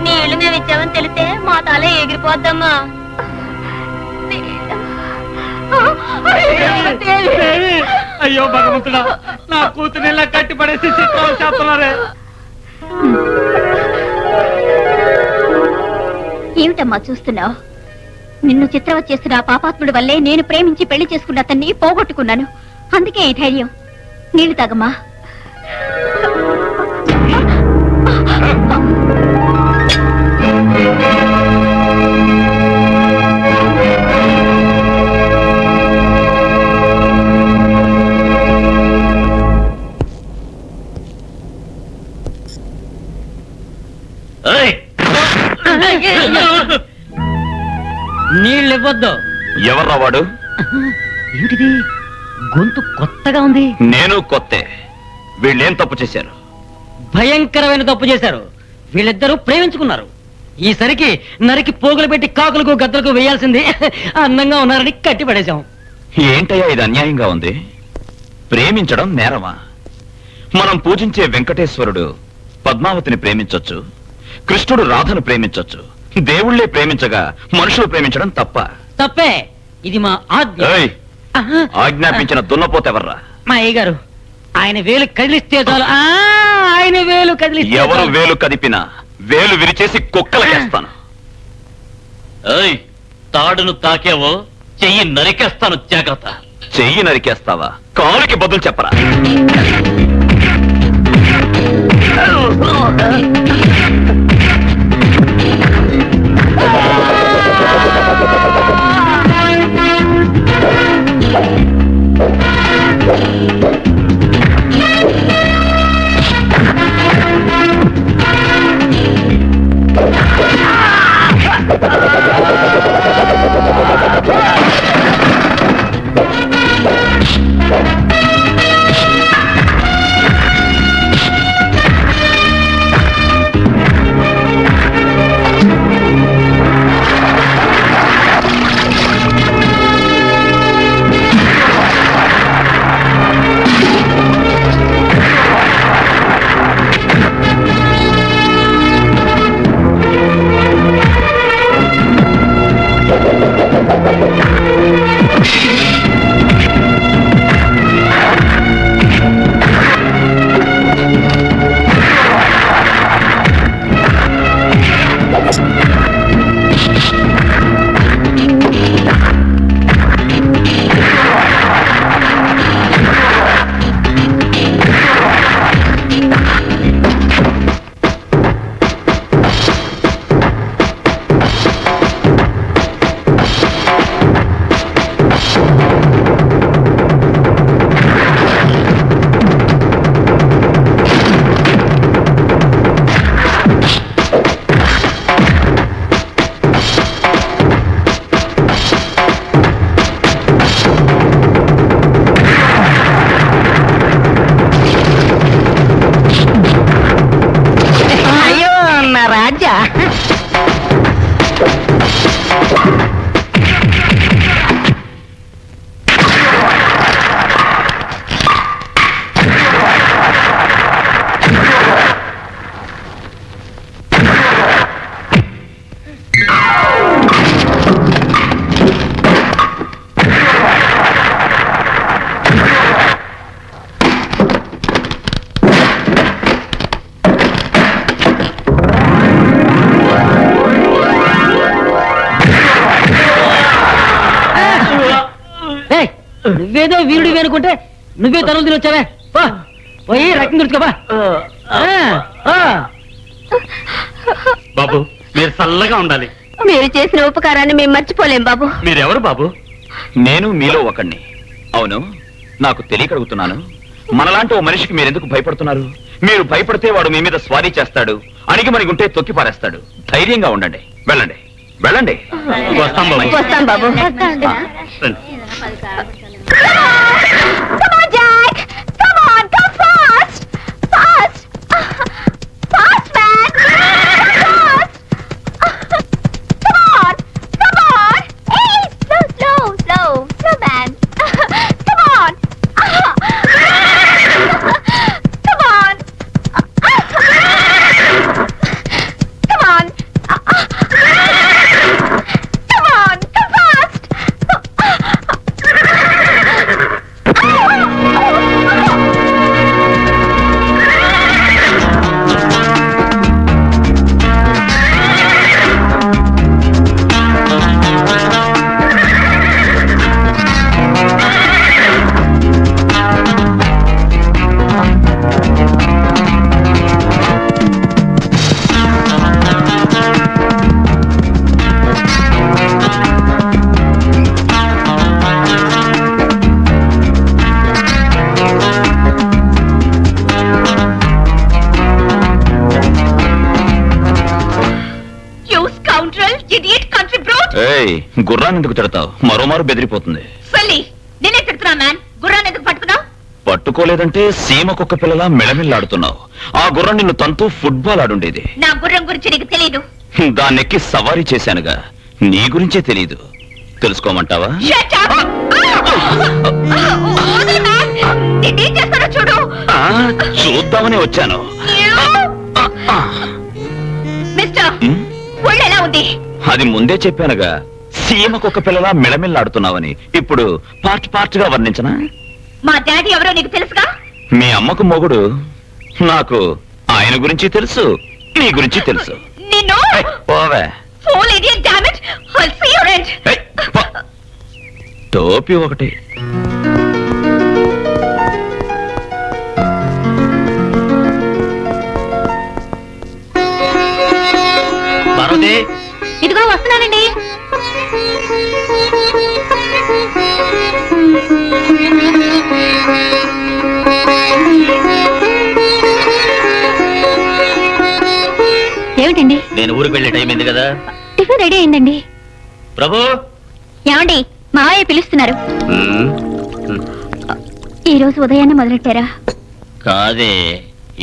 నీళ్లు మేము ఇచ్చామని తెలిస్తే మా తల ఎగిరిపోద్దమ్మా. అయ్యో భగవంతుడా, నా కూతురు ఇలా కట్టి పడేసి చిత్రాలు చేస్తున్నారే. ఏమిటమ్మా చూస్తున్నావు? నిన్ను చిత్రవత్ చేస్తున్న ఆ పాపాత్ముడి వల్లే నేను ప్రేమించి పెళ్లి చేసుకున్న అతన్ని పోగొట్టుకున్నాను. అందుకే ఈ ధైర్యం. నీళ్లు తాగమ్మా. నీళ్ళు ఇవ్వద్దు. ఎవర్రా వాడు? ఏమిటిది? గొంతు కొత్తగా ఉంది. నేను కొత్తే. వీళ్ళేం తప్పు చేశారు? భయంకరమైన తప్పు చేశారు. వీళ్ళిద్దరూ ప్రేమించుకున్నారు. ఈసరికి నరికి పోగులు పెట్టి కాకులకు గద్దలకు వేయాల్సింది. అందంగా ఉన్నారని కట్టి పడేశాం. ఏంటయ్యా ఇది అన్యాయంగా ఉంది? ప్రేమించడం నేరమా? మనం పూజించే వెంకటేశ్వరుడు పద్మావతిని ప్రేమించొచ్చు, కృష్ణుడు రాధను ప్రేమించొచ్చు. దేవుళ్లే ప్రేమించగా మనుషులు ప్రేమించడం తప్ప? తప్పే. ఇది మా ఆజ్ఞ. ఆజ్ఞాపించిన దున్నపోతెవర్రా? మా అయ్యగారు. ఆయన వేలు కదిలిస్తే చాలు. ఆయన వేలు కదిలిస్తే ఎవరు వేలు కదిపినా వేలు విరిచేసి కుక్కలకేస్తాను. తాడును తాకేవో చెయ్యి నరికేస్తాను, జాగ్రత్త. చెయ్యి నరికేస్తావా? కాలుకి బదులు చెప్పరా? నువ్వేదో వీరుడివి అనుకుంటే నువ్వే తనులు తిని వచ్చావే. పోయి రక్తం తుడుచుకోబా. బాబు మీరు చల్లగా ఉండాలి. మీరు చేసిన ఉపకారాన్ని మేము మర్చిపోలేం బాబు. మీరెవరు బాబు? నేను మీలో ఒకణ్ణి. అవును, నాకు తెలియకడుగుతున్నాను. మనలాంటి ఓ మనిషికి మీరెందుకు భయపడుతున్నారు? మీరు భయపడితే వాడు మీ మీద స్వారీ చేస్తాడు, అణిగి మణిగుంటే తొక్కి పారేస్తాడు. ధైర్యంగా ఉండండి. వెళ్ళండి వెళ్ళండి. వస్తాం బాబు. వస్తాం బాబు. రండి. Come on, Jack! వెళ్ళి గుర్రాన్ని ఎందుకు తిడతావు? మరోమారు బెదిరిపోతుంది. సల్లి నేనే తిడుతున్నా మ్యాన్. గుర్రాన్ని ఎందుకు పట్టుకున్నావు? పట్టుకోలేదంటే సీమ కుక్క పిల్లలా మెడమిల్లాడుతున్నావు. ఆ గుర్రం నిన్ను తంతూ ఫుట్బాల్ ఆడుండేది. నా గుర్రం గురించి నీకు తెలియదు. దాన్నెక్కి సవారీ చేశానుగా, నీ గురించే తెలీదు. తెలుసుకోమంటావా? Shut up! వదిలు మ్యాన్. నేనేం చేస్తానో చూడు. ఆ, చూద్దామని వచ్చాను. మిస్టర్ ఉమ్, ఒళ్ళు ఎలా ఉంది? అది ముందే చెప్పానుగా, సీమ కుక్క పిల్లలా మెడమిల్లాడుతున్నావని. ఇప్పుడు పార్ట్ గా వర్ణించనా? మా డాడీ ఎవరో నీకు తెలుసుగా? మీ అమ్మకు మొగుడు. నాకు ఆయన గురించి తెలుసు, నీ గురించి తెలుసు. నిన్ను ఏయ్, పోవే. Fool idiot damn it. I'll see your end. ఏయ్, పో. టోపీ ఒకటి. పార్వతి, ఇదిగో వస్తున్నానండి. ఏమిటండి? నేను ఊరికి వెళ్ళే టైం అయింది కదా. టిఫిన్ రెడీ అయిందండి. ప్రభు, ఏమండి? మావయ్య పిలుస్తున్నారు. ఈ రోజు ఉదయాన్నే మొదలెట్టారా? కాదే,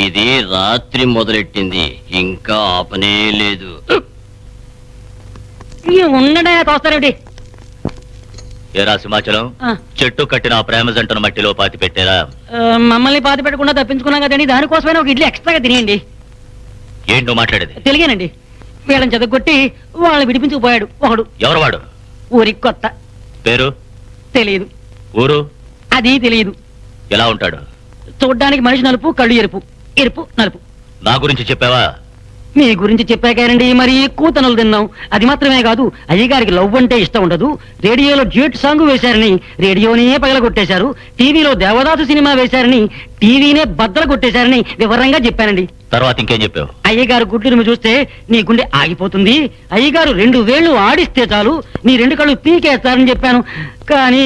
ఇది రాత్రి మొదలెట్టింది, ఇంకా ఆపనే లేదు. ఉండడా తోస్తారేమిటి? ఏరా సింహాచలం, చెట్టు కట్టిన ఆ ప్రేమ జంటను మట్టిలో పాతి పెట్టారా? మమ్మల్ని పాతి పెట్టకుండా తప్పించుకున్నాం కదండి, దానికోసమైనా ఒక ఇడ్లీ ఎక్స్ట్రాగా తినేయండి. ఏంటో మాట్లాడేది? తెలియనండి. వీళ్ళని చదగొట్టి వాళ్ళని విడిపించుకుపోయాడు ఒకడు. ఎవరు వాడు? ఊరికి కొత్త. పేరు తెలియదు. ఊరు అది తెలియదు. ఎలా ఉంటాడు? చూడ్డానికి మనిషి నలుపు, కళ్ళు ఎరుపు, ఎరుపు నలుపు. నా గురించి చెప్పావా? మీ గురించి చెప్పాకానండి, మరి ఎక్కువ తనులు తిన్నాం. అది మాత్రమే కాదు, అయ్యగారికి లవ్ అంటే ఇష్టం ఉండదు. రేడియోలో డ్యూట్ సాంగ్ వేశారని రేడియోనే పగలగొట్టేశారు. టీవీలో దేవదాసు సినిమా వేశారని టీవీనే బద్దలు కొట్టేశారని వివరంగా చెప్పానండి. తర్వాత ఇంకేం చెప్పావు? అయ్యగారు గుడ్డును చూస్తే నీ గుండె ఆగిపోతుంది. అయ్యగారు 2 వేళ్లు ఆడిస్తే చాలు నీ 2 కళ్ళు పీకేస్తారని చెప్పాను. కానీ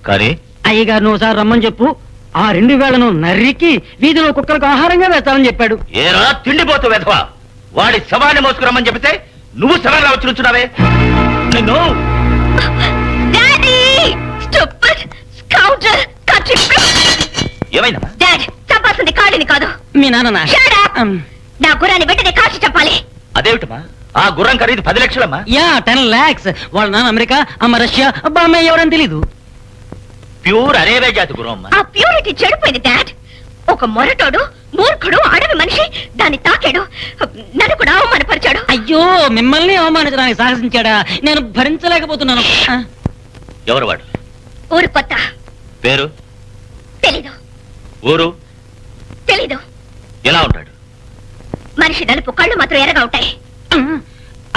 కానీ అయ్యగారిని ఒకసారి రమ్మని చెప్పు, ఆ 2 వేళ్లను నర్రికి వీధిలో కుక్కలకు ఆహారంగా వేస్తారని చెప్పాడు. ఏరా తిండిపోతూ వెధవా, వాడి శవాన్ని మోసుకురమ్మని చెబితే నువ్వు శవాన్ని వచ్చి నుంచున్నావే? నిన్ను daddy! Stupid scoundrel! Country freak! ఏమైనా? డాడ్, చంపాల్సింది కాళీని కాదు. మీ నాన్న Shut up! నా గుర్రాన్ని వెంటనే కాల్చి చెప్పాలి. అదేమిటమ్మా, ఆ గుర్రం ఖరీదు 10 లక్షలమ్మా. Yeah 10 lakhs. వాళ్ళ నాన్న అమెరికా, అమ్మ రష్యా, అబ్బా అమ్మాయి ఎవరని తెలీదు. ప్యూర్ అరేబియా జాతి గుర్రం అమ్మా. ఆ ప్యూరిటీ చెడిపోయింది డాడ్. ఒక మొరటోడు, మూర్ఖుడు, అడవి మనిషి దాన్ని తాకాడు. నన్ను కూడా అవమానపరిచాడు. అయ్యో, మిమ్మల్ని అవమానించడానికి సాహసించాడా? నేను భరించలేకపోతున్నాను. ఎవరు వాడు? ఊరు కొత్త. పేరు తెలీదు. ఊరు తెలీదు. ఎలా ఉంటాడు? మనిషి నలుపు, కళ్ళు మాత్రం ఎర్రగా ఉంటాయి.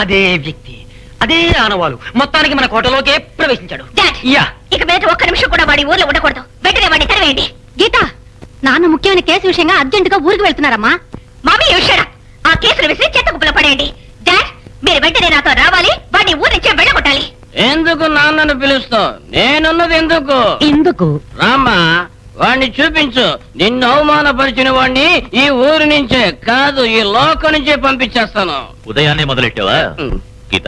అదే వ్యక్తి, అదే ఆనవాలు మొత్తానికి మన కోటలోకే ప్రవేశించాడు. Dad, yeah. ఇక మీద ఒక్క నిమిషం కూడా వాడి ఊర్లో ఉండకూడదు. వెంటనే వాడిని తరివేయండి. గీత, నాన్న ముఖ్యమైన కేసు విషయంగా అర్జెంటుగా ఊరికి వెళ్తున్నారమ్మా. మామీ విషయం ఆ కేసులు విసిరి చెత్త కుప్పలో పడేయండి. డాడ్, మీరు వెంటనే నాతో రావాలి. వాడిని ఊరి నుంచే వెళ్ళగొట్టాలి. ఎందుకు నాన్నను పిలుస్తావు? నేనున్నది ఎందుకు? ఎందుకు? రామ్మా, వాణ్ణి చూపించు. నిన్ను అవమానపరిచిన వాణ్ణి ఈ ఊరి నుంచే కాదు, ఈ లోకం నుంచే పంపించేస్తాను. ఉదయాన్నే మొదలెట్టావా? గీత,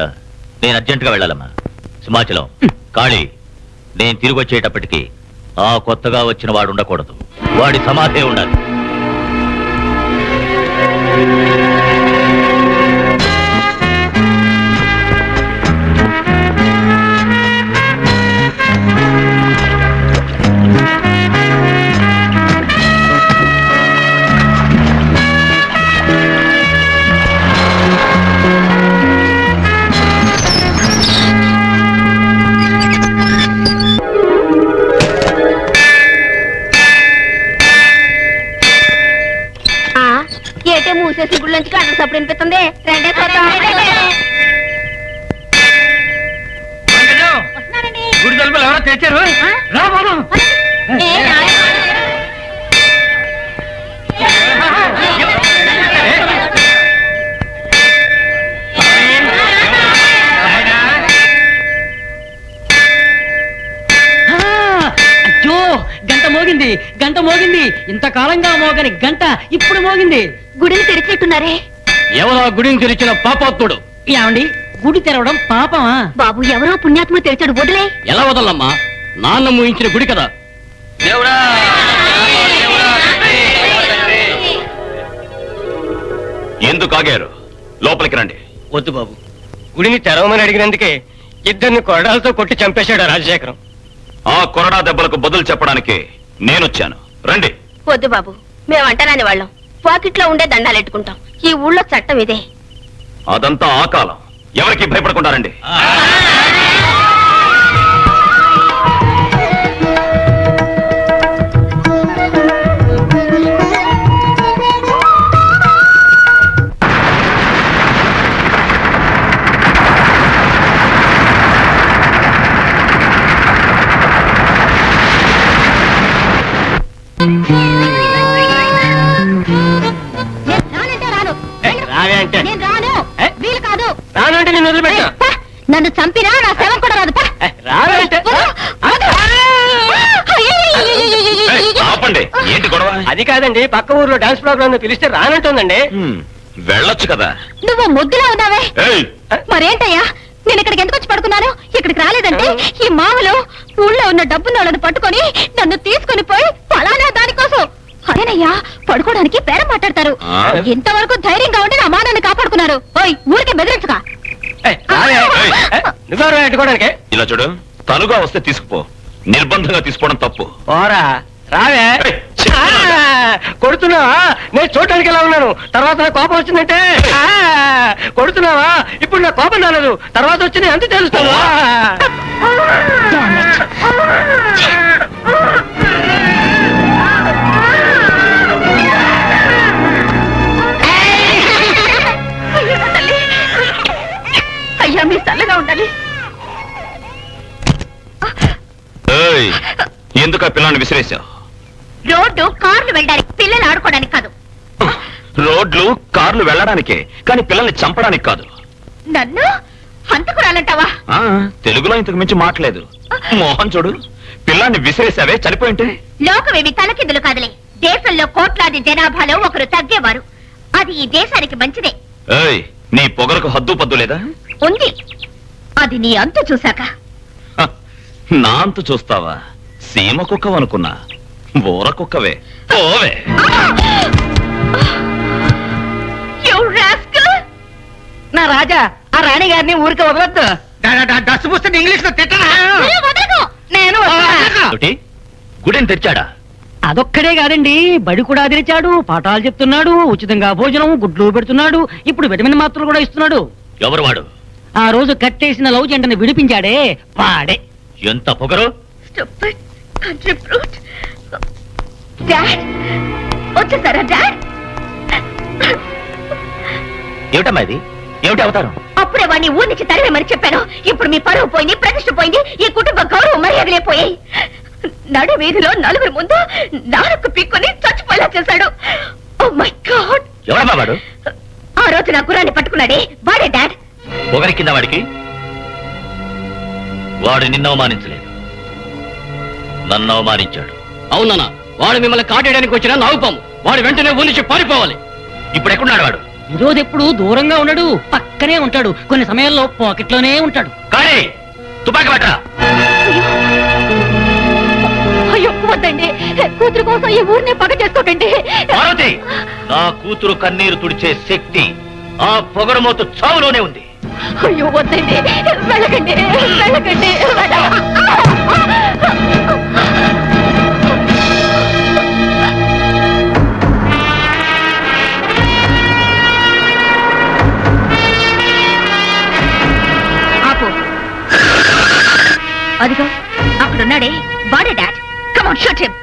నేను అర్జెంటుగా వెళ్ళాలమ్మా. సింహాచలం, కాళీ, నేను తిరిగి వచ్చేటప్పటికి ఆ కొత్తగా వచ్చిన వాడు ఉండకూడదు. వాడి సమాధే ఉండాలి. ఏటే మూసేసి గుడి నుంచి గంటల సప్పుడు వినిపిస్తుంది. రెండే చూద్దాం. వస్తున్నానండి. గుడి తలుపులు ఎవరో తెచ్చారు. రా బాబు. ఏ నాయనా? అయ్యో, గంట మోగింది, గంట మోగింది. ఇంతకాలంగా మోగని గంట ఇప్పుడు మోగింది. గుడిని తెరిచినట్టున్నారే. ఎవరో గుడిని తెరిచిన పాపాత్ముడు. ఏమండి, గుడి తెరవడం పాపమా? బాబు ఎవరో పుణ్యాత్మ తెరిచాడు వదిలే. ఎలా వదలమ్మా, నాన్న మూయించిన గుడి కదా. ఎందుకు ఆగారు? లోపలికి రండి. వద్దు బాబు, గుడిని తెరవమని అడిగినందుకే ఇద్దరిని కొరడాలతో కొట్టి చంపేశాడు ఆ రాజశేఖరం. ఆ కొరడా దెబ్బలకు బదులు చెప్పడానికి నేనొచ్చాను. రండి. వద్దు బాబు, మేము అంటరాని వాళ్ళం. పాకెట్లో ఉండే దండాలెట్టుకుంటాం. ఈ ఊళ్ళో చట్టం ఇదే. అదంతా ఆ కాలం. ఎవరికి భయపడకుండా రండి. రానంటే రాను. రావే అంటే నేను రాను. ఏ? వీలు కాదు. రానంటే నేను వదిలిపెట్టా. పా, నన్ను చంపినా నా శవం కూడా రాదు. పా. రావే అంటే ఏయ్, ఆపండి. ఏంటి గొడవ? అది కాదండి, పక్క ఊర్లో డాన్స్ ప్రోగ్రామ్ పిలిస్తే రానంటుందండి. వెళ్ళొచ్చు కదా. నువ్వు ముద్దులా ఉన్నావే. ఏయ్, మరేంటయ్యా, నేను ఇక్కడికి ఎందుకు వచ్చి పడుకున్నాను? ఇక్కడికి రాలేదంటే ఈ మామలు ఊళ్ళో ఉన్న డబ్బున్న వాళ్ళని పట్టుకొని నన్ను తీసుకొని పోయి ఫలానా దానికోసం. అదేనయ్యా, పడుకోవడానికి పేర మాట్లాడతారు. ఆ? ఇంతవరకు ధైర్యంగా ఉండి నా మానాన్ని కాపాడుకున్నారు. ఓయ్, ఊరికే బెదిరించగా. రావే. ఏయ్. నువ్వెవరు పెట్టుకోవడానికి? ఇలా చూడు. తనుగా వస్తే తీసుకుపో. నిర్బంధంగా తీసుకోవడం తప్పు. పోరా రావే. ఏయ్, చెప్తున్నాను. కొడుతున్నావా? నేను చూడటానికి ఎలా ఉన్నాను, తర్వాత నా కోపం వచ్చిందంటే కొడుతున్నావా? ఇప్పుడు నా కోపం రాలేదు, తర్వాత వచ్చి నేను అంత తెలుస్తాను. అయ్యా, మీ చల్లగా ఉండాలి. ఏయ్, ఎందుకు ఆ పిల్లాన్ని విసిరేశావు? రోడ్డు కార్లు వెళ్ళడానికి, పిల్లలు ఆడుకోవడానికి కాదు. రోడ్లు కార్లు వెళ్ళడానికే, కానీ పిల్లల్ని చంపడానికి కాదు. నన్ను హంతకురాలంటావా? ఆ, తెలుగులో ఇంతకు మించి మాట్లేదు. మోహన్ చూడు, పిల్లాన్ని విసిరేసావే, చనిపోయింటే. లోకమేమి తలకిందులు కాదులే. దేశంలో కోట్లాది జనాభాలో ఒకరు తగ్గేవారు. అది ఈ దేశానికి మంచిదే. ఏయ్, నీ పొగరకు హద్దు పద్దు లేదా? ఉంది. అది నీ అంతు చూశాక. హ, నా అంతు చూస్తావా? సీమ కుక్కవనుకున్నా, బోర కుక్కవే. ఓవే. You rascal! నా రాజా, ఆ రాణి గారిని ఊరికే వదలొద్దు. డస్ పుస్తకం ఇంగ్లీష్ లో తిట్టనా? నేను వదలను. నేను వస్తున్నా. ఏమిటి? గుడిని తెరిచాడా? అదొక్కడే కాదండి, బడి కూడా తెరిచాడు, పాఠాలు చెప్తున్నాడు, ఉచితంగా భోజనం, గుడ్లు పెడుతున్నాడు, ఇప్పుడు విటమిన్ మాత్రలు కూడా ఇస్తున్నాడు. ఎవరు వాడు? ఆ రోజు కట్టేసిన లవ్ జంటని విడిపించాడే వాడే. ఎంత పొగరు! Stupid country brute. Dad, వచ్చేసారా డాడ్? ఏమిటమ్మా ఇది? ఏమిటి అవతారం? అప్పుడే వాడిని ఊరి నుంచి తరివేమని చెప్పాను. ఇప్పుడు మీ పరువు పోయింది, ప్రతిష్ట పోయింది, ఈ కుటుంబ గౌరవం మర్యాదలే పోయాయి. నడు వీధిలో నలుగురు ముందు నాలుగు పిక్కుని చచ్చిపోయేలా చేశాడు. Oh my God! ఎవడమ్మా వాడు? ఆ రోజు నా గుర్రాన్ని పట్టుకున్నాడే వాడే డాడ్. పొగరి కింద వాడికి? వాడు నిన్ను అవమానించలేదు, నన్ను అవమానించాడు. అవునన్నా, వాడు మిమ్మల్ని కాటేయడానికి వచ్చిన నాగుపాము. వాడు వెంటనే ఊరి నుంచి పారిపోవాలి. ఇప్పుడు ఎక్కడున్నాడు వాడు? ఈరోజు ఎప్పుడు దూరంగా ఉండడు, పక్కనే ఉంటాడు, కొన్ని సమయాల్లో పాకెట్లోనే ఉంటాడు. కానీ తుపాకి పట్టరా. అయ్యో వద్దండి, కూతురు కోసం ఈ ఊరిని పగ చేసుకోకండి. పార్వతి, నా కూతురు కన్నీరు తుడిచే శక్తి ఆ పొగరమోతు చావులోనే ఉంది. అయ్యో వద్దండి, వెళ్ళకండి, వెళ్ళకండి. ఆపు. అదిగో అక్కడున్నాడే వాడే dad. Come on, shoot him.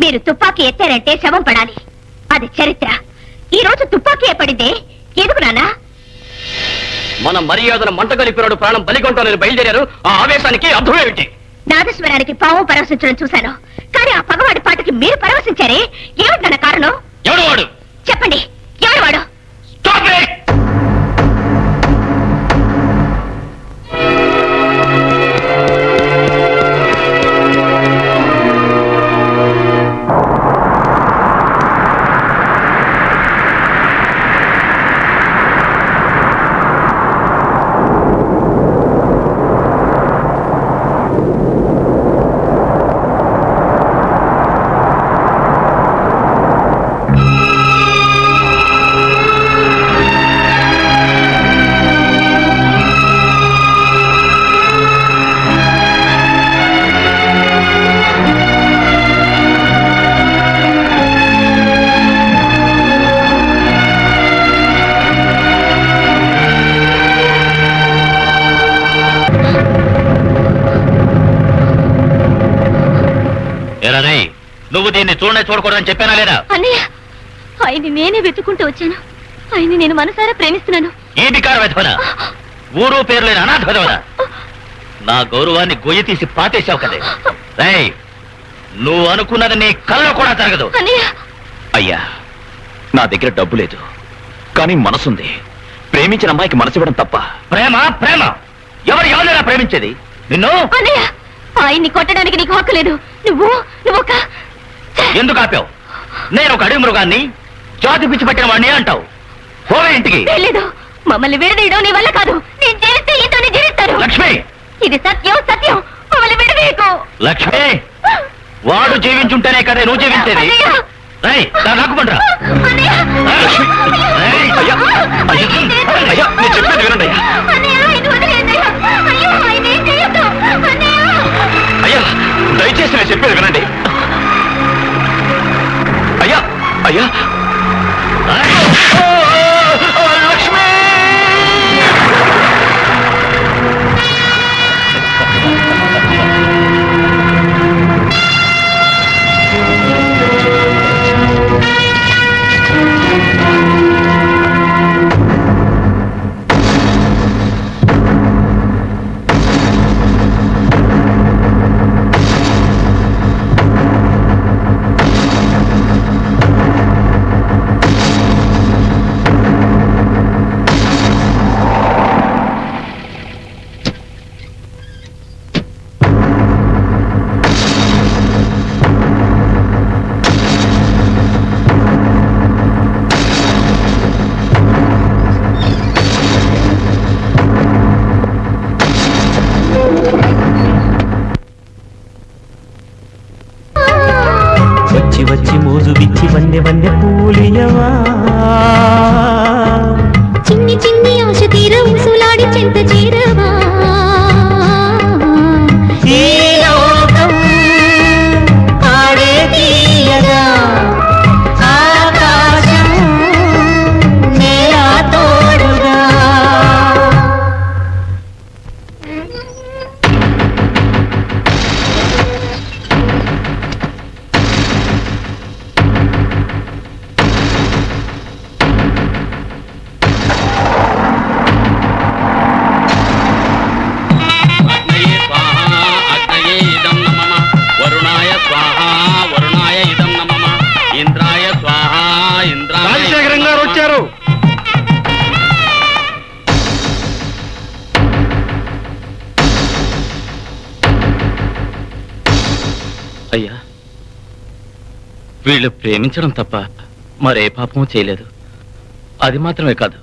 మీరు తుపాకీ ఎత్తారంటే శవం పడాలి, అది చరిత్ర. ఈ రోజు తుపాకీ పడిందే ఎందుకు నాన్నా? మన మర్యాదను మంట కలిపినాడు ప్రాణం బలిగొంటానని బయలుదేరారు. ఆ ఆవేశానికి అర్థం ఏమిటి? నాదస్వరానికి పాము పరవశించడం చూశాను, కానీ ఆ పగవాడి పాటకి మీరు పరవశించారే, ఏమిటి నాన్న కారణం? ఎవడు వాడు? చెప్పండి, ఎవరు వాడు? Stop it! నువ్వు దీన్ని చూడకూడదని చెప్పానా లేదా? అన్నయ్య ఆయన్ని నేనే వెతుక్కుంటూ వచ్చాను. ఆయన్ని నేను మనసారా ప్రేమిస్తున్నాను. ఈ బికార వెధవనా, ఊరు పేరు లేని అనాథ వెధవనా, నా గౌరవాన్ని గొయ్యి తీసి పాతేశావు కదే. రేయ్, నువ్వు అనుకున్నది నీ కళ్ళలో కూడా జరగదు. అన్నయ్య అయ్యా, నా దగ్గర డబ్బు లేదు, కానీ మనసుంది. ప్రేమించిన అమ్మాయికి మనసు ఇవ్వడం తప్ప? ప్రేమ ప్రేమ ఎవరైనా ప్రేమించేది నిన్ను? అన్నయ్య ఆయన్ని కొట్టడానికి నీకు హక్కు లేదు. నువ్వు ఒక ఎందుకు ఆపావు? నేను ఒక అడవి మృగాన్ని, జాతి పిచ్చి పట్టిన వాడిని అంటావు. పోవే ఇంటికి. లేదు, మమ్మల్ని విడదీయడం నీ వల్ల కాదు. నేను జీవిస్తే ఈతోనే జీవిస్తాను. లక్ష్మి, ఇది సత్యం సత్యం. మమ్మల్ని విడదీయకు. లక్ష్మి, వాడు జీవించుంటేనే కదా నువ్వు జీవించేది. అన్నయ్య! రేయ్, నాకు పండ్రా. అన్నయ్య! లక్ష్మి, అయ్యా, అయ్యా, అయ్యా, నేను చెప్పేది వినండి అయ్యా. అన్నయ్య, ఇది వదిలేయండి అయ్యా. అయ్యో, ఆయన ఏం చేయొద్దు. అన్నయ్య! అయ్యా, దయచేసి నేను చెప్పేది వినండి. అయ్యా, అయ్యా, లక్ష్మి! వచ్చి వచ్చి మోజు విచ్చి వన్నె వన్నె పూలియవా, చిన్ని చిన్ని ఆశ తీర ఉసులాడి చెంత చేరవా. ఈ లోకం ఆడే తీయగా, ఆకాశం నేల తోడుగా. అగ్నయే స్వాహా అగ్నయే ఇదం నమః, వరుణాయ స్వాహా వరుణాయ ఇదం నమః, ఇంద్రాయ స్వాహా ఇంద్రాయ రాజశేఖరం గారు వచ్చారు. అయ్యా, వీళ్ళు ప్రేమించడం తప్ప మరే పాపము చేయలేదు. అది మాత్రమే కాదు,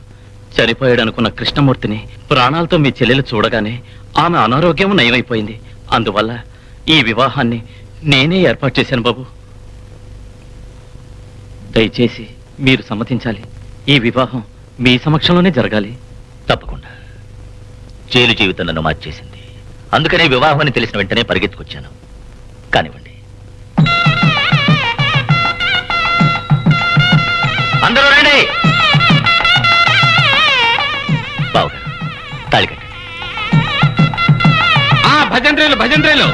చనిపోయాడనుకున్న కృష్ణమూర్తిని ప్రాణాలతో మీ చెల్లెలు చూడగానే ఆమె అనారోగ్యం నయమైపోయింది. అందువల్ల ఈ వివాహాన్ని నేనే ఏర్పాటు చేశాను బాబు. దయచేసి మీరు సమ్మతించాలి. ఈ వివాహం మీ సమక్షంలోనే జరగాలి. తప్పకుండా. జైలు జీవితం నన్ను మార్చేసింది. అందుకనే వివాహం అని తెలిసిన వెంటనే పరిగెత్తుకొచ్చాను. కానివ్వండి. అందరూ రండి. బావగారు, తాళి కట్టండి. భజంత్రీలు భజంత్రీలు.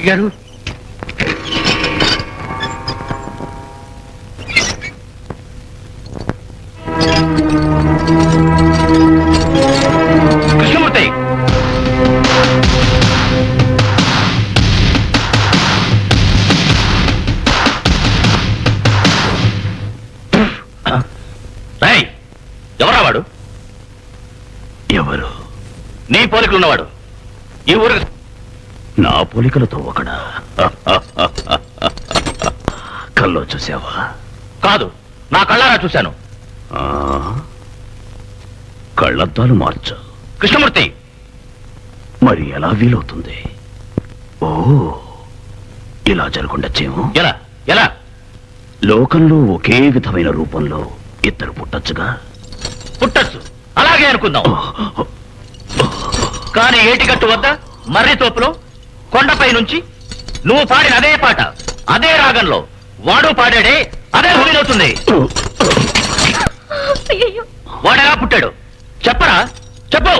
గారు కృష్ణమూర్తి రేయ్, ఎవరా వాడు? ఎవరు? నీ పోలికలున్నవాడు ఈ ఊరికి నా పోలికలతో ఒకడా? కల్లో చూసావా? కాదు, నా కళ్ళారా చూశాను. ఆ, కళ్ళద్దాలు మార్చు. కృష్ణమూర్తి, మరి ఎలా వీలవుతుంది? ఓ, ఇలా జరుగుండొచ్చేమో. ఎలా ఎలా? లోకంలో ఒకే విధమైన రూపంలో ఇద్దరు పుట్టచ్చుగా. పుట్టచ్చు, అలాగే అనుకుందాం. కానీ ఏటిగట్టు వద్ద మర్రి తోపులో కొండపై నుంచి నువ్వు పాడిన అదే పాట అదే రాగంలో వాడు పాడాడే అదే హులినవుతుంది. అయ్యయ్యో. వాడెలా పుట్టాడు చెప్పరా? చెప్పు.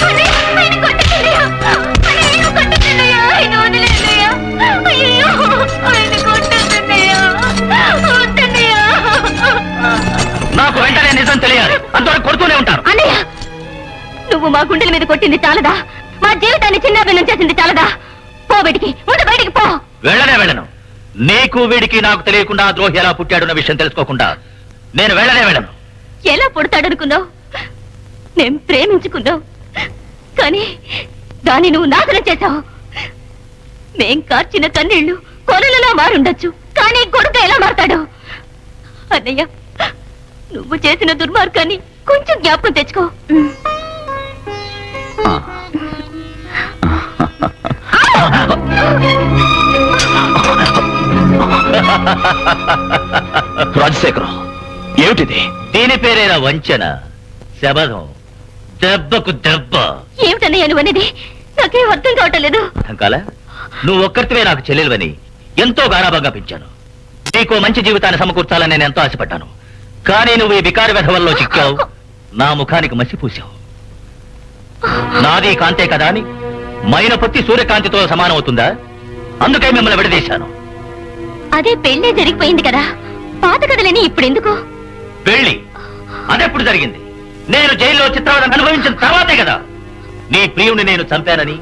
అన్నయ్య, ఆయన కొట్టేసిందయ్యా. అన్నయ్య, కొట్టేసిందయ్యా. ఆయన వదిలేసిందయ్యా. అయ్యయ్యో, ఆయన కొట్టేసిందయ్యా. వద్దన్నయ్యా. నాకు వెంటనే నిజం తెలియాలి, అంతవరకు కొడుతూనే ఉంటారు. అన్నయ్య, నువ్వు మా గుండెల మీద కొట్టింది చాలదా? మా జీవితాన్ని చిన్నాభిన్నం చేసింది చాలదా? పో బయటికి, ముందు బయటికి పో. వెళ్ళను. నీకు వీడికి నాకు తెలియకుండా ఆ ద్రోహి ఎలా పుట్టాడున్న విషయం తెలుసుకోకుండా నేను వెళ్ళను. ఎలా పుడతాడనుకున్నావు? నేను ప్రేమించుకున్నావు, కానీ దాన్ని నువ్వు నాశనం చేశావు. మేం కార్చిన కన్నీళ్లు కొనలలో మారుండొచ్చు, కానీ కొడుకు ఎలా మారతాడు? అన్నయ్య, నువ్వు చేసిన దుర్మార్గాన్ని కొంచెం జ్ఞాపకం తెచ్చుకో. రాజశేఖరం, ఏమిటిది? దీని పేరేనా వంచన, శబదం, దెబ్బకు దెబ్బ. ఏమిటన్నయ్య నువ్వు అనేది? నాకేం అర్థం కావటలేదు. అర్థం కాలా? నువ్వు ఒక్కరితివే నాకు చెల్లెలువని ఎంతో గారాబంగా పెంచాను. నీకో మంచి జీవితాన్ని సమకూర్చాలని నేను ఎంతో ఆశపడ్డాను. కానీ నువ్వు ఈ వికారి వెధవల్లో చిక్కావు, నా ముఖానికి మసి పూసావు. నాది కాంతే కదా అని మైన పొత్తి సూర్యకాంతితో సమానం అవుతుందా? అందుకే మిమ్మల్ని విడదీశాను. అదే పెళ్ళే జరిగిపోయింది కదా, పాత కథలని ఇప్పుడెందుకు? పెళ్లి అదెప్పుడు జరిగింది? నేను జైల్లో చిత్రవదం అనుభవించిన తర్వాతే కదా. నీ ప్రియుని నేను చంపానని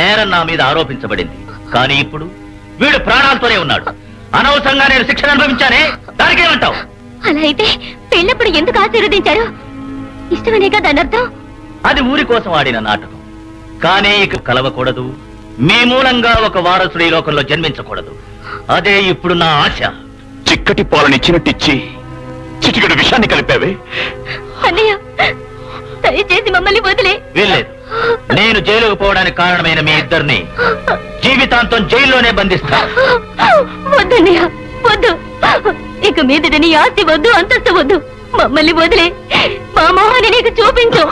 నేరం నా మీద ఆరోపించబడింది. కానీ ఇప్పుడు వీడు ప్రాణాలతోనే ఉన్నాడు. అనవసరంగా నేను శిక్షణ అనుభవించానే, దానికేమంటావు? అలా అయితే పెళ్ళప్పుడు ఎందుకు ఆశీర్వదించారు? ఇష్టమనేగా దాని అర్థం? అది ఊరి కోసం ఆడిన నాటకం. కానీ ఇక కలవకూడదు, మీ మూలంగా ఒక వారసుడు ఈ లోకంలో జన్మించకూడదు. అదే ఇప్పుడు నా ఆశ. చిక్కటి పాలనిచ్చినట్టిచ్చి చిటికెడు విషయాన్ని కలిపావే. అన్నయ్య, దయచేసి మమ్మల్ని వదిలే. వీల్లేదు. నేను జైలుకు పోవడానికి కారణమైన మీ ఇద్దరిని జీవితాంతం జైల్లోనే బంధిస్తా. వద్దన్నయ్య, వద్దు. ఇక మీదట నీ ఆస్తి వద్దు, అంతస్తు వద్దు. మమ్మల్ని వదిలే. మా మొహాన్ని నీకు చూపించు.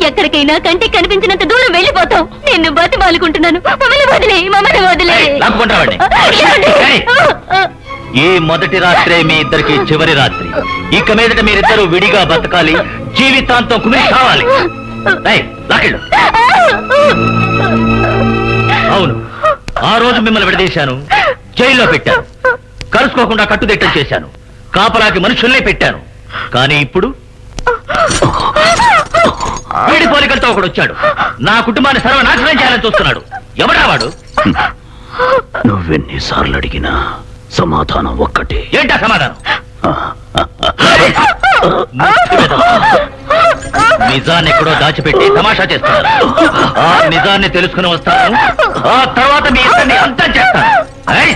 ఎక్కడికైనా కంటికి కనిపించినంత దూరం వెళ్ళిపోతాం. నిన్ను బతిమాలుకుంటున్నాను. మమ్మల్ని వదిలే, మమ్మల్ని వదిలే. ఏయ్, లాక్కుంటావాడిని. ఏయ్. ఈ మొదటి రాత్రే మీ ఇద్దరికి చివరి రాత్రి. ఇక మీదట మీరిద్దరూ విడిగా బతకాలి, జీవితాంతం కుమిలి కావాలి. ఏయ్, లాకెళ్ళు. అవును, ఆ రోజు మిమ్మల్ని విడదీశాను, జైల్లో పెట్టాను, కలుసుకోకుండా కట్టుదిట్టం చేశాను, కాపలాకి మనుషుల్నే పెట్టాను. కానీ ఇప్పుడు వీడి పోలికలతో ఒకడు వచ్చాడు, నా కుటుంబాన్ని సర్వనాశనం చేయాలని చూస్తున్నాడు. ఎవడా వాడు? నువ్వెన్నిసార్లు అడిగినా సమాధానం ఒక్కటే. ఏంటా సమాధానం? నిజాన్ని ఎక్కడో దాచిపెట్టి తమాషా చేస్తున్నారు. ఆ నిజాన్ని తెలుసుకుని వస్తాను, ఆ తర్వాత మీ ఇద్దరిని అంతం చేస్తాను. ఏయ్!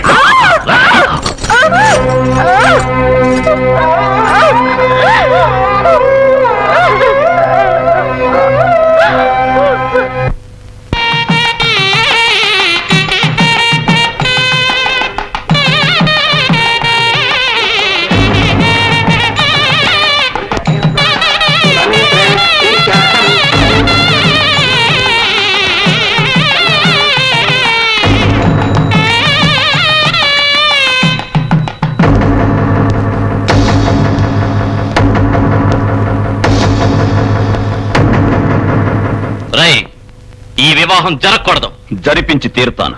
ఈ వివాహం జరగకూడదు. జరిపించి తీరుతాను.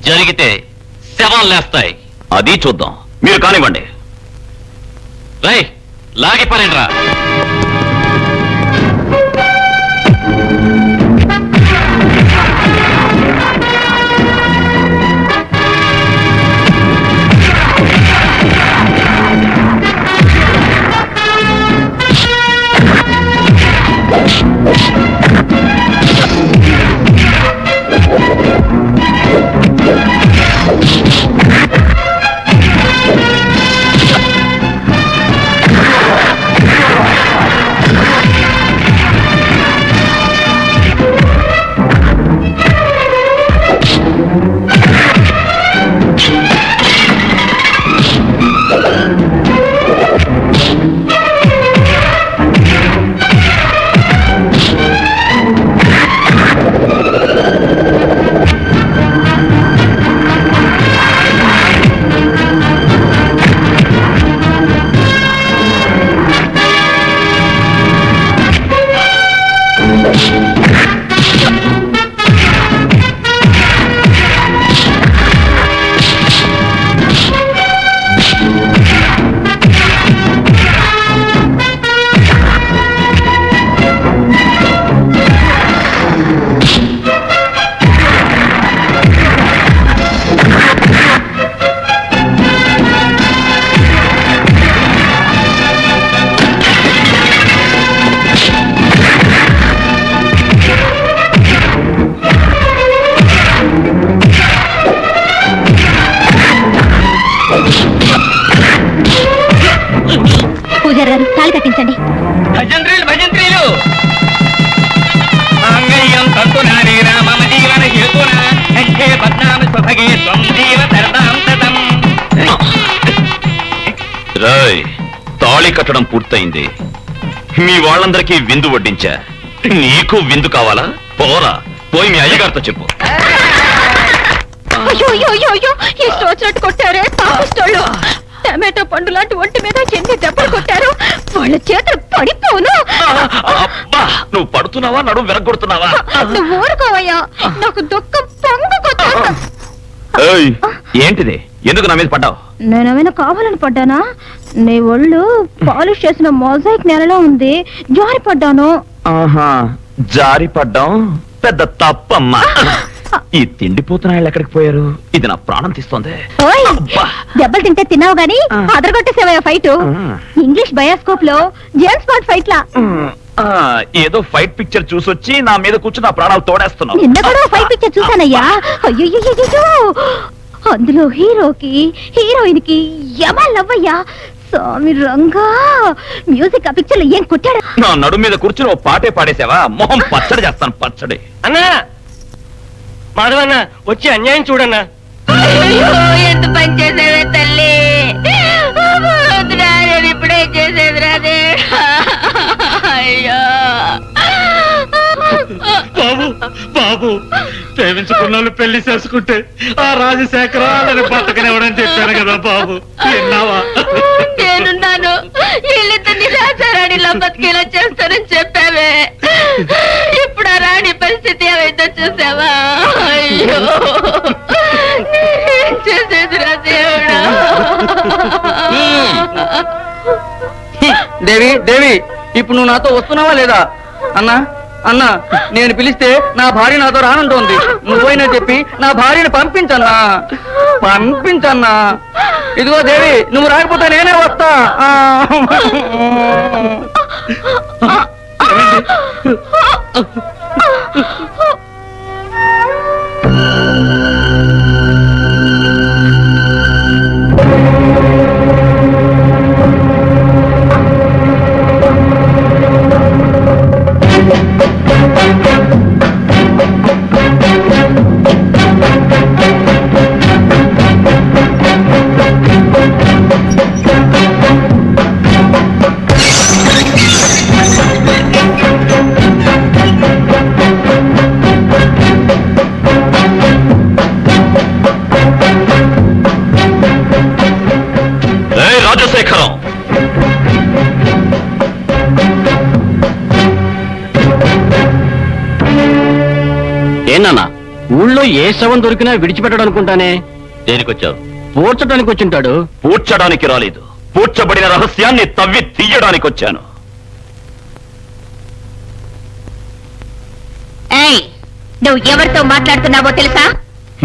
జరిగితే శవాలు లేస్తాయి. అది చూద్దాం. మీరు కానివ్వండి. రై లాగిపారండ్రా. పూజారి గారు తాళి కట్టించండి. భజంత్రీలు భజంత్రీలు మాంగళ్యం తంతునాని రామమ జీవన హేతున కంఠే పద్నామ స్వభగే త్వం జీవ సరదాం సతం. రాయ్, తాళి కట్టడం పూర్తయింది. మీ వాళ్ళందరికీ విందు వడ్డించా. నీకు విందు కావాలా? పోరా, పోయి మీ అయ్యగారితో చెప్పు. అయ్యో అయ్యో అయ్యో అయ్యో ఇష్టం వచ్చినట్టు కొట్టారే పాపిస్తోళ్ళు. టమాటో పండు లాంటి ఒంటి మీద ఎన్ని దెబ్బలు కొట్టారు. వాళ్ళ చేతులు పడిపోను. అబ్బా, నువ్వు పడుతున్నావా నడుము విరగొడుతున్నావా? నువ్వు ఊరుకోవయ్యా, నాకు దుఃఖం పొంగుకొచ్చేస్తా. ఏయ్, ఏంటిది? ఎందుకు నా మీద పడ్డావు? నేనేమైనా కావాలని పడ్డానా? నీ ఒళ్ళు పాలిష్ చేసిన మొజాయిక్ నేలలో ఉంది, జారి పడ్డాను. ఆహా, జారి పడ్డాం పెద్ద తప్పమ్మా. ఈ తిండిపోతున్న ఎక్కడికి పోయారు? ఇది నా ప్రాణం తీస్తోంది. ఓయ్, అబ్బా. దెబ్బలు తింటే తిన్నావు గాని అదరగొట్టేసేవయ్యా ఫైట్. ఇంగ్లీష్ బయోస్కోప్ లో జేమ్స్ బాండ్ ఫైట్ లా. ఆ, ఏదో ఫైట్ పిక్చర్ చూసొచ్చి నా మీద కూర్చుని నా ప్రాణాలు తోడేస్తున్నావు. నిన్న కూడా ఫైట్ పిక్చర్ చూసానయ్యా. అయ్యో, అందులో హీరోకి హీరోయిన్ కి యమా లవ్వయ్యా. స్వామి రంగా, మ్యూజిక్ ఆ పిక్చర్ లో ఏం కొట్టాడు. నా నడుము మీద కూర్చుని ఓ పాటే పాడేసావా? మొహం పచ్చడి చేస్తాను, పచ్చడి. అన్నా, మాధవన్న వచ్చి అన్యాయం చూడన్నా. ఎంత పని చేసేవే తల్లి. ఇప్పుడే చేసేది రాదే. అయ్యో బాబు బాబు, ప్రేమించుకున్న పెళ్లి చేసుకుంటే ఆ రాజశేఖరాలని బతకనివ్వడని చెప్పాను కదా బాబు, విన్నావా? నేనున్నాను, వీళ్ళిద్దరిని రాజారాణిలో బతికేలా చేస్తానని చెప్పావే. ఇప్పుడు ఆ రాణి పరిస్థితి ఏమైందో చూసావా? అయ్యో, నేనేం చేసేదిరా దేవుడా. దేవి దేవి, ఇప్పుడు నువ్వు నాతో వస్తున్నావా లేదా? అన్నా అన్నా, నేను పిలిస్తే నా భార్య నాతో రానంటోంది. నువ్వైనా చెప్పి నా భార్యని పంపించన్నా, పంపించన్నా. ఇదిగో దేవి, నువ్వు రాకపోతే నేనే వస్తా. ఏ శవం దొరికినా విడిచిపెట్టడం అనుకుంటానే. దేనికొచ్చావు? పూడ్చడానికి వచ్చింటాడు. పూడ్చడానికి రాలేదు, పూడ్చబడిన రహస్యాన్ని తవ్వి తీయడానికి వచ్చాను. ఏయ్, నువ్వు ఎవరితో మాట్లాడుతున్నావో తెలుసా?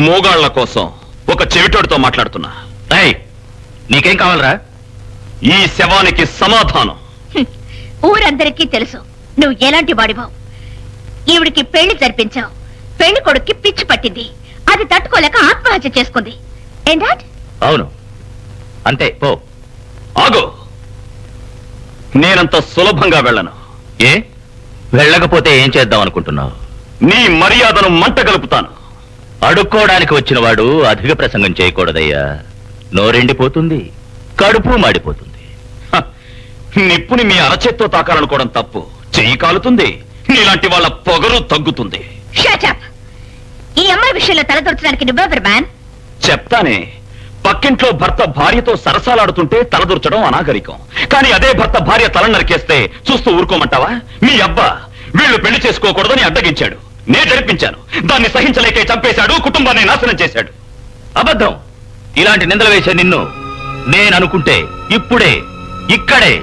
మోగాళ్ల కోసం ఒక చెవిటోడితో మాట్లాడుతున్నా. ఏయ్, నీకేం కావాలరా? ఈ శవానికి సమాధానం. హ్మ్. ఊరందరికీ తెలుసు నువ్వు ఎలాంటి వాడివో. ఈవిడికి పెళ్లి జరిపించావు, పెళ్లి కొడుక్కి పిచ్చి పట్టింది, అది తట్టుకోలేక ఆత్మహత్య చేసుకుంది. ఏంటాట్? అవును, అంతే. పో. ఆగు, నేనంత సులభంగా వెళ్ళను. ఏ, వెళ్ళకపోతే ఏం చేద్దాం అనుకుంటున్నావు? నీ మర్యాదను మంట గలుపుతాను. అడుక్కోవడానికి వచ్చిన వాడు అధిక ప్రసంగం చేయకూడదయ్యా. నోరెండిపోతుంది, కడుపు మాడిపోతుంది. హ, నిప్పుని మీ అరచేత్తో తాకాలనుకోవడం తప్పు. చెయ్యి కాలుతుంది, నీలాంటి వాళ్ళ పొగరు తగ్గుతుంది. Shut up! ఈ అమ్మాయి విషయంలో తలదొరచడానికి నువ్వెవరు మ్యాన్? చెప్తానే, పక్కింట్లో భర్త భార్యతో సరసాలాడుతుంటే తలదూర్చడం అనాగరికం. కానీ అదే భర్త భార్య తల నరికేస్తే చూస్తూ ఊరుకోమంటావా? మీ అబ్బా వీళ్ళు పెళ్లి చేసుకోకూడదని అడ్డగించాడు, నే జరిపించాను. దాన్ని సహించలేకే చంపేశాడు, కుటుంబాన్ని నాశనం చేశాడు. అబద్ధం. ఇలాంటి నిందలు వేసే నిన్ను నేను అనుకుంటే ఇప్పుడే ఇక్కడే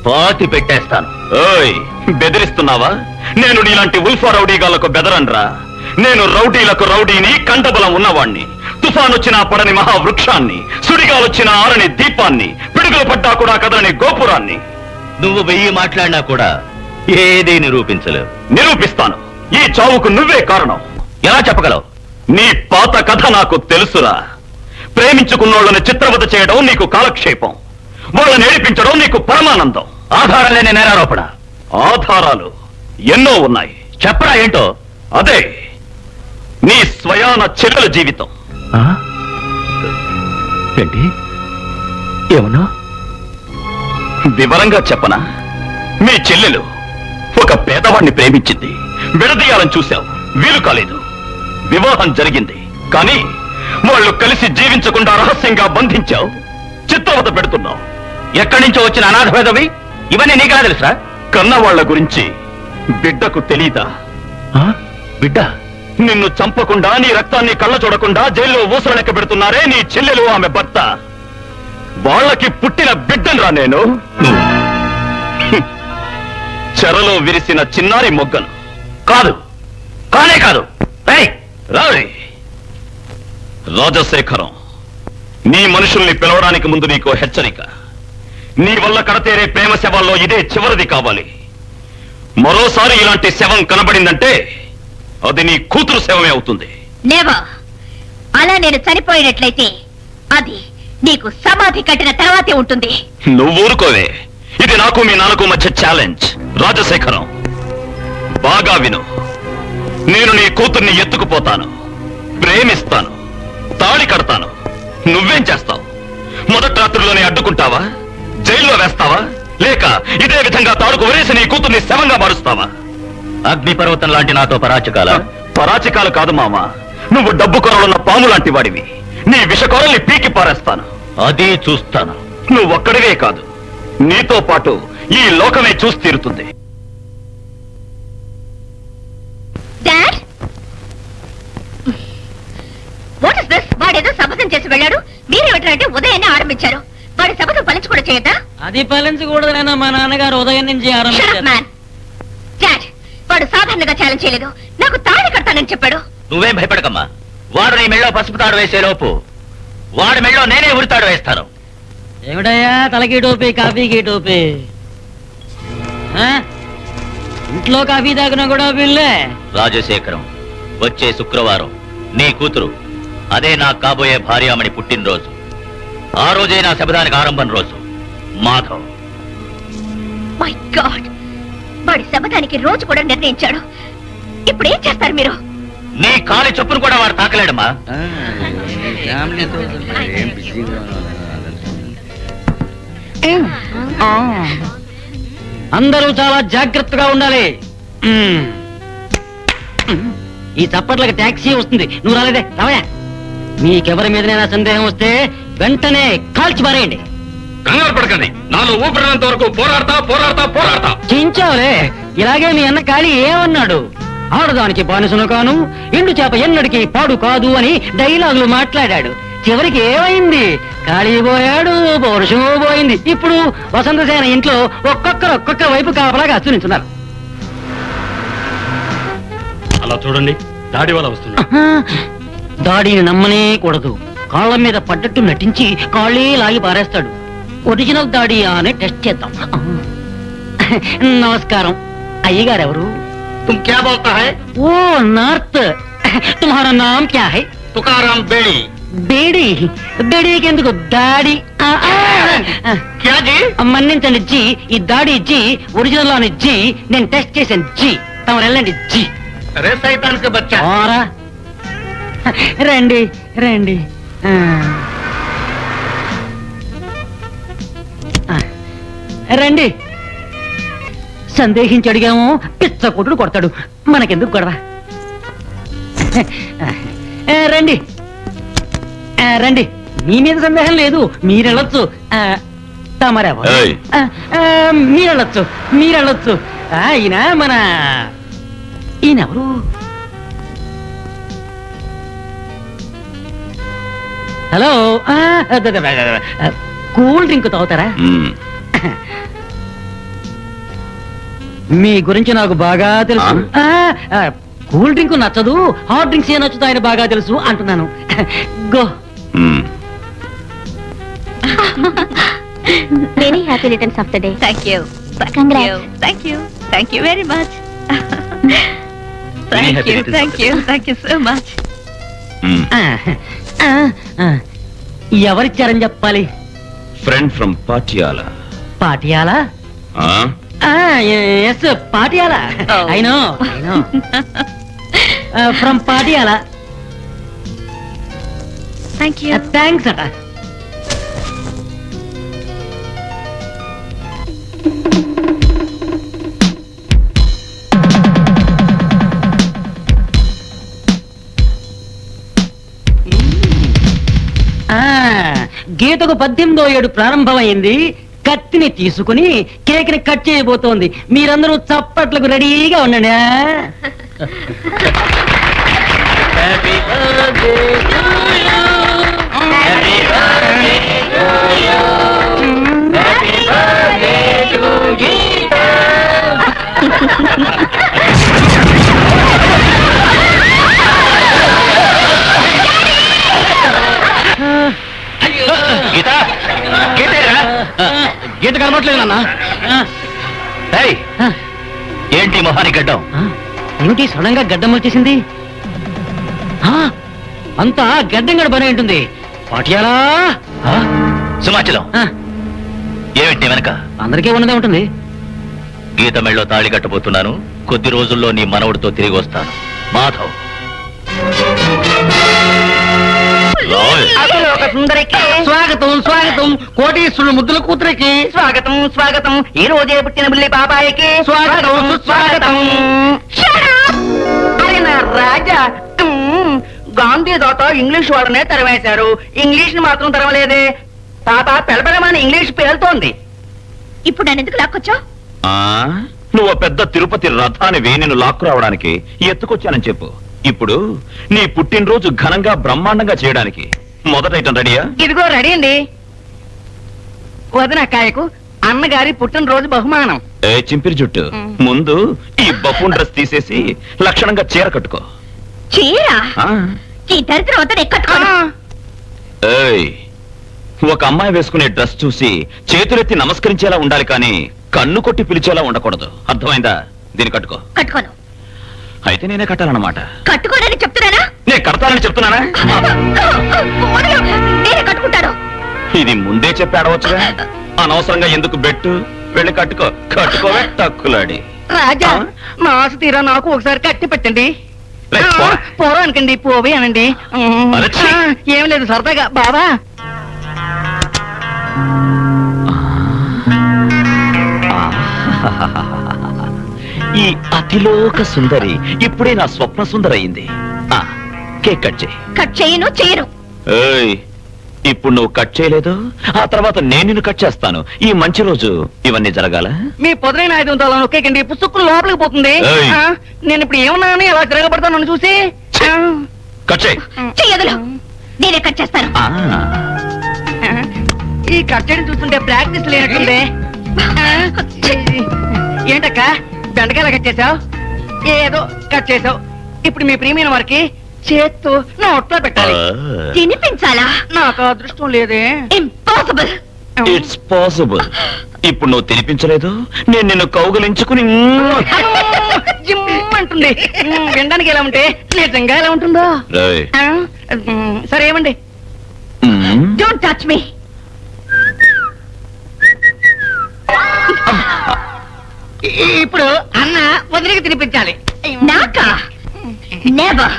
పాతి పెట్టేస్తాను. ఓయ్, బెదిరిస్తున్నావా? నేను నీలాంటి ఉల్ఫా రౌడీగాళ్లకు బెదరన్రా. నేను రౌడీలకు రౌడీని, కండబలం ఉన్నవాణ్ణి. తుఫానొచ్చినా పడని మహావృక్షాన్ని, సుడిగాలొచ్చినా ఆరని దీపాన్ని, పిడుగులు పడ్డా కూడా కదలని గోపురాన్ని. నువ్వు 1000 మాట్లాడినా కూడా ఏదీ నిరూపించలేవు. నిరూపిస్తాను. ఈ చావుకు నువ్వే కారణం. ఎలా చెప్పగలవు? నీ పాత కథ నాకు తెలుసురా. ప్రేమించుకున్నోళ్ళని చిత్రవద చేయడం నీకు కాలక్షేపం, వాళ్ళని ఏడిపించడం నీకు పరమానందం. ఆధారం లేని నేరారోపణ. ఆధారాలు ఎన్నో ఉన్నాయి. చెప్పరా ఏంటో? అదే నీ స్వయాన చెల్లెల జీవితం. ఏంటి? ఏమన్నా? వివరంగా చెప్పనా? మీ చెల్లెలు ఒక పేదవాణ్ణి ప్రేమించింది, విడదీయాలని చూశావు, వీలు కాలేదు. వివాహం జరిగింది, కానీ వాళ్ళు కలిసి జీవించకుండా రహస్యంగా బంధించావు, చిత్రవద పెడుతున్నావు. ఎక్కడి నుంచో వచ్చిన అనాథ పేదవి ఇవన్నీ నీకెలా తెలుసా? కన్నవాళ్ల గురించి బిడ్డకు తెలీదా? బిడ్డ నిన్ను చంపకుండా, నీ రక్తాన్ని కళ్ళ చూడకుండా జైల్లో ఊసలు లెక్క పెడుతున్నారే నీ చెల్లెలు, ఆమె భర్త. వాళ్ళకి పుట్టిన బిడ్డనురా నేను. హ్మ్. చెరలో విరిసిన చిన్నారి మొగ్గను. కాదు, కానే కాదు. రాయ్ రాజశేఖరం, నీ మనుషుల్ని పిలవడానికి ముందు నీకో హెచ్చరిక. నీ వల్ల కడతేరే ప్రేమ శవాల్లో ఇదే చివరిది కావాలి. మరోసారి ఇలాంటి శవం కనబడిందంటే అది నీ కూతురు శవమే అవుతుంది. నెవర్. అలా నేను చనిపోయినట్లయితే అది నీకు సమాధి కట్టిన తర్వాతే ఉంటుంది. నువ్వు ఊరుకోవే, ఇది నాకు మీ నాన్నకు మధ్య ఛాలెంజ్. రాజశేఖరం, బాగా విను. నేను నీ కూతుర్ని ఎత్తుకుపోతాను, ప్రేమిస్తాను, తాళి కడతాను. నువ్వేం చేస్తావు? మొదటి రాత్రిలోనే అడ్డుకుంటావా? జైల్లో వేస్తావా? లేక ఇదే విధంగా తాడుకు వరేసి నీ కూతుర్ని శవంగా మారుస్తావా? అగ్నిపర్వతం లాంటి నాతో పరాచకాల? పరాచికాలు కాదు మామ, నువ్వు డబ్బు కొరలున్న పాము లాంటి వాడివి. నీ విషకొరల్ని పీకి పారేస్తాను. అది చూస్తాను. నువ్వొక్కడివే కాదు, నీతో పాటు ఈ లోకమే చూసి తీరుతుంది. Dad, what is this? వాడేదో శపథం చేసి వెళ్ళాడు, మీరేమిటంటే ఉదయాన్నే ఆరంభించారు. వాడి శపథం ఫలించకూడదు చేయదా? అది ఫలించకూడదైనా మా నాన్నగారు ఉదయం నుంచి Shut up, ఆరంభించారు. man. డాడ్, వాడు సాధారణంగా ఛాలెంజ్ చేయలేదు, నాకు తాళి కడతానని చెప్పాడు. నువ్వేం భయపడకమ్మా. వాడు నీ మెళ్ళో పసుపు తాడు వేసే లోపు వాడి మెళ్ళో నేనే ఉరితాడు వేస్తాను. ఏమిటయ్యా తలకి టోపీ, కాఫీకి టోపీ? ఆ? ఇంట్లో కాఫీ తాగినా కూడా బిల్లే. రాజశేఖరం, వచ్చే శుక్రవారం నీ కూతురు, అదే నా కాబోయే భార్యామణి పుట్టినరోజు. ఆ రోజే నా శబదానికి ఆరంభం రోజు. మాధవ్. మై గాడ్, వాడి శపథానికి రోజు కూడా నిర్ణయించాడు. ఇప్పుడు ఏం చేస్తారు మీరు? నీ కాలి చొప్పును కూడా వాడు తాకలేడమ్మా. అందరూ చాలా జాగ్రత్తగా ఉండాలి. మ్మ్. ఈ చప్పట్లకి టాక్సీ వస్తుంది, నువ్వు రాలేదే, రావయా. మీకెవరి మీదనైనా సందేహం వస్తే వెంటనే కాల్చి పారేయండి. కంగారు పడకండి, నాలో ఊపిరినంత వరకు పోరాడతా పోరాడతా పోరాడతా. చించావులే, ఇలాగే మీ అన్న కాళీ ఏమన్నాడు? ఆడదానికి బానిసను కాను, ఎండు చేప ఎన్నడికి పాడు కాదు అని డైలాగులు మాట్లాడాడు. చివరికి ఏమైంది? ఖాళీ పోయాడు, పౌరుషం పోయింది. ఇప్పుడు వసంతసేన ఇంట్లో ఒక్కొక్క వైపు కాపలా కాస్తున్నారు. అలా చూడండి, దాడి వల్ల వస్తున్నా. దాడిని నమ్మనే కూడదు. కాళ్ళ మీద పడ్డట్టు నటించి కాళ్ళే లాగి పారేస్తాడు. ఒరిజినల్ దాడి అని టెస్ట్ చేద్దాం. నమస్కారం. అయ్యగారు ఎవరు? तुम क्या बोलता है? ఓ నార్త్. తుమ్హారా నామ్ క్యా హై? तुकाराम बेड़ी. బేడి. బేడీకి ఎందుకు దాడి? क्या जी? మన్నించండి జీ. ఈ దాడి జీ, ఒరిజినల్ లోని జీ. నేను టెస్ట్ చేశాను జీ. తమరు వెళ్ళండి జీ. अरे शैतान के बच्चा. ఓరా రండి రండి. రండి. సందేహించి అడిగాము, పిచ్చ కొట్టుడు కొడతాడు. మనకెందుకు గొడవ? రండి రండి. మీ మీద సందేహం లేదు, మీరెళ్ళొచ్చు. తమరెవరు? ఏయ్. మీరెళ్ళొచ్చు మీరెళ్ళొచ్చు. ఈయన మన ఈయనెవరు? హలో. కూల్ డ్రింక్ తాగుతారా? మ్మ్. మీ గురించి నాకు బాగా తెలుసు. కూల్ డ్రింక్ నచ్చదు, హాట్ డ్రింక్స్ ఏ నచ్చుతాయని బాగా తెలుసు అంటున్నాను. Go. Hmm. Many happy returns of the day. Thank you. Congrats. Thank you. Thank you very much. Many happy returns of the day. Thank you so much. Hmm. ఎవరిచ్చారని చెప్పాలి? Friend from Patiala. Patiala? ఆ? Yes, Patiala. Oh. I know from Patiala. Thank you. Thanks అట. గీతకు 18వ ఏడు ప్రారంభమైంది. కత్తిని తీసుకుని కేక్ని కట్ చేయబోతోంది. మీరందరూ చప్పట్లకు రెడీగా ఉండండి. గీత, గీతేరా? గీత కనబట్లేదు నాన్న. ఏయ్, ఏంటి మొహానికి గడ్డం? ఏమిటి సడన్ గా గడ్డం వచ్చేసింది? అంతా గడ్డం గడ పని ఉంటుంది. పాటియాలా? సుమాచలం, ఏమిటి వెనక? అందరికీ ఉన్నదే ఉంటుంది. గీత మెళ్ళో తాళి కట్టబోతున్నాను. కొద్ది రోజుల్లో నీ మనవడితో తిరిగి వస్తాను. మాధవ్. అసలు ఒక సుందరికి స్వాగతం స్వాగతం. కోటీశ్వరుడు ముద్దుల కూతురికి స్వాగతం స్వాగతం. ఈ రోజే పుట్టిన బుల్లి బాబాయికి స్వాగతం, సుస్వాగతం. అరే నా రాజా, గాంధీ తాత ఇంగ్లీష్ వాడనే తరవేశారు, ఇంగ్లీష్ ని మాత్రం తరవలేదే. తాత పెళ్ళబెడమని ఇంగ్లీష్ పేలుతోంది. ఇప్పుడు నన్ను ఎందుకు లాక్కొచ్చావు? ఆ? నువ్వు పెద్ద తిరుపతి రథానివి, నిన్ను లాక్కు రావడానికి ఎత్తుకొచ్చానని చెప్పు. ఇప్పుడు నీ పుట్టినరోజు ఘనంగా బ్రహ్మాండంగా చేయడానికి మొదట ఐటమ్ రెడీయా? ఇదిగో రెడీ అండి. వదిన కాయకు అన్నగారి పుట్టినరోజు బహుమానం. ఏ చింపిరి జుట్టు, ముందు ఈ బఫూన్ డ్రెస్ తీసేసి లక్షణంగా చీర కట్టుకో. చీరా? ఆ? ఈ దరిద్రం అంతా నేను కట్టుకోను. ఏయ్, ఒక అమ్మాయి వేసుకునే డ్రెస్ చూసి చేతులెత్తి నమస్కరించేలా ఉండాలి, కానీ కన్ను కొట్టి పిలిచేలా ఉండకూడదు. అర్థమైందా? దీన్ని కట్టుకో. కట్టుకోను. అయితే నేనే కట్టాలన్నమాట. కట్టుకోనని చెప్తున్నానా? నేను కడతానని చెప్తున్నానా? వదలు, నేనే కట్టుకుంటాను. ఇది ముందే చెప్పి ఆడవచ్చుగా. అనవసరంగా ఎందుకు బెట్టు? వెళ్ళి కట్టుకో. కట్టుకోవే తక్కులాడి. రాజా, నా ఆశ తీరా నాకు ఒకసారి కట్టి పెట్టండి. రే, పోరా. పోరా అనకండి, పోవే అనండి. అరచి. ఏం లేదు, సరదాగా. బాబా, ఈ అతిలోక సుందరి ఇప్పుడే నా స్వప్న సుందరి అయింది. కేక్ కట్ చేయి. కట్ చేయను, చేయను. ఏయ్, ఇప్పుడు నువ్వు కట్ చేయలేదు, ఆ తర్వాత నేను నిన్ను కట్ చేస్తాను. ఈ మంచి రోజు ఇవన్నీ జరగాల. మీ పొదరైన 500 నొక్కేకండి పుస్తకం లోపలికి పోతుంది. ఏయ్. నేను ఇప్పుడు ఏమన్నానని అలా తిరగబడతాను నన్ను చూసి. కట్ చేయి. చెయ్యదులు, నేనే కట్ చేస్తాను. ఆ, ఈ కట్ చేయడం చూస్తుంటే ప్రాక్టీస్ లేనట్టుంది. ఏంటక్క బెండకాయలా కట్ చేసావు? ఏదో కట్ చేసావు. ఇప్పుడు మీ ప్రియమైన వారికి చేత్తో నోట్లో పెట్టాలి. తినిపించాలా? నాకు అదృష్టం లేదే. ఇంపాసిబుల్. It's possible. ఇప్పుడు నువ్వు తినిపించలేదు, నేను నిన్ను కౌగులించుకుని జిమ్ అంటుంది. వినడానికి ఎలా ఉంటే నిజంగా ఎలా ఉంటుందో. రేయ్. ఆ, సరే ఏమండి. మ్మ్. Don't touch me. ఇప్పుడు అన్న వదిలికి తినిపించాలి. నాకా? నెవర్.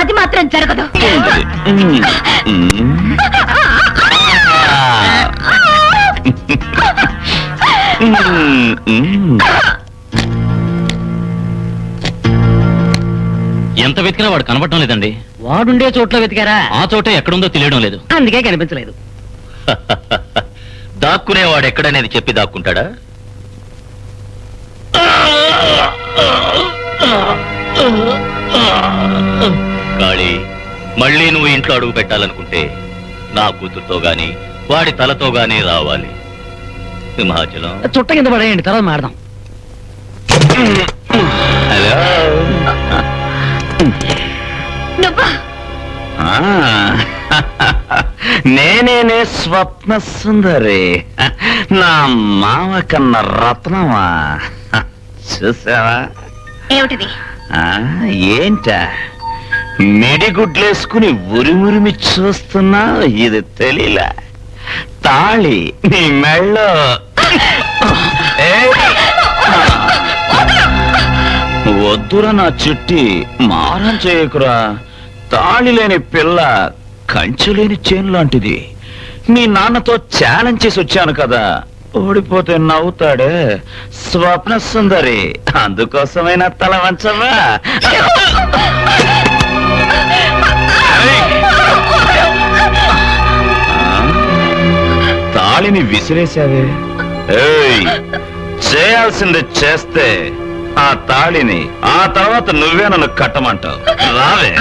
అది మాత్రం జరగదు. మ్మ్. మ్మ్. మ్మ్. ఎంత వెతికినా వాడు కనబడటం లేదండి. వాడుండే చోట్ల వెతికారా? ఆ చోటే ఎక్కడుందో తెలియడం లేదు. అందుకే కనిపించలేదు. దాక్కునేవాడు ఎక్కడనేది చెప్పి దాక్కుంటాడా? కాళీ, మళ్ళీ నువ్వు ఇంట్లో అడుగు పెట్టాలనుకుంటే నా కూతురుతో గాని వాడి తలతో గాని రావాలి. సింహాచలం. చుట్ట కింద పడేయండి, తర్వాత మాడదాం. హలో. నువ్వా? ఆ, నేనేనే స్వప్న సుందరి, నా మామ కన్న రత్నమా. చూసావా? ఏమిటిది? ఆ, ఏంట మిడిగుడ్లేసుకుని ఉరిమురిమి చూస్తున్నా? ఇది తెలీలా? తాళి నీ మెళ్ళో. ఏయ్! వద్దురా నా చిట్టి, మారం చేయకురా. తాళి లేని పిల్ల కంచె లేని చేను లాంటిది. మీ నాన్నతో ఛాలెంజ్ చేసి వచ్చాను కదా, ఓడిపోతే నవ్వుతాడే. స్వప్న సుందరి, అందుకోసమైనా తల వంచవా? తాళిని విసిరేశావే. ఏయ్, చేయాల్సింది చేస్తే ఆ తాళిని ఆ తర్వాత నువ్వే నన్ను కట్టమంటావు. రావే.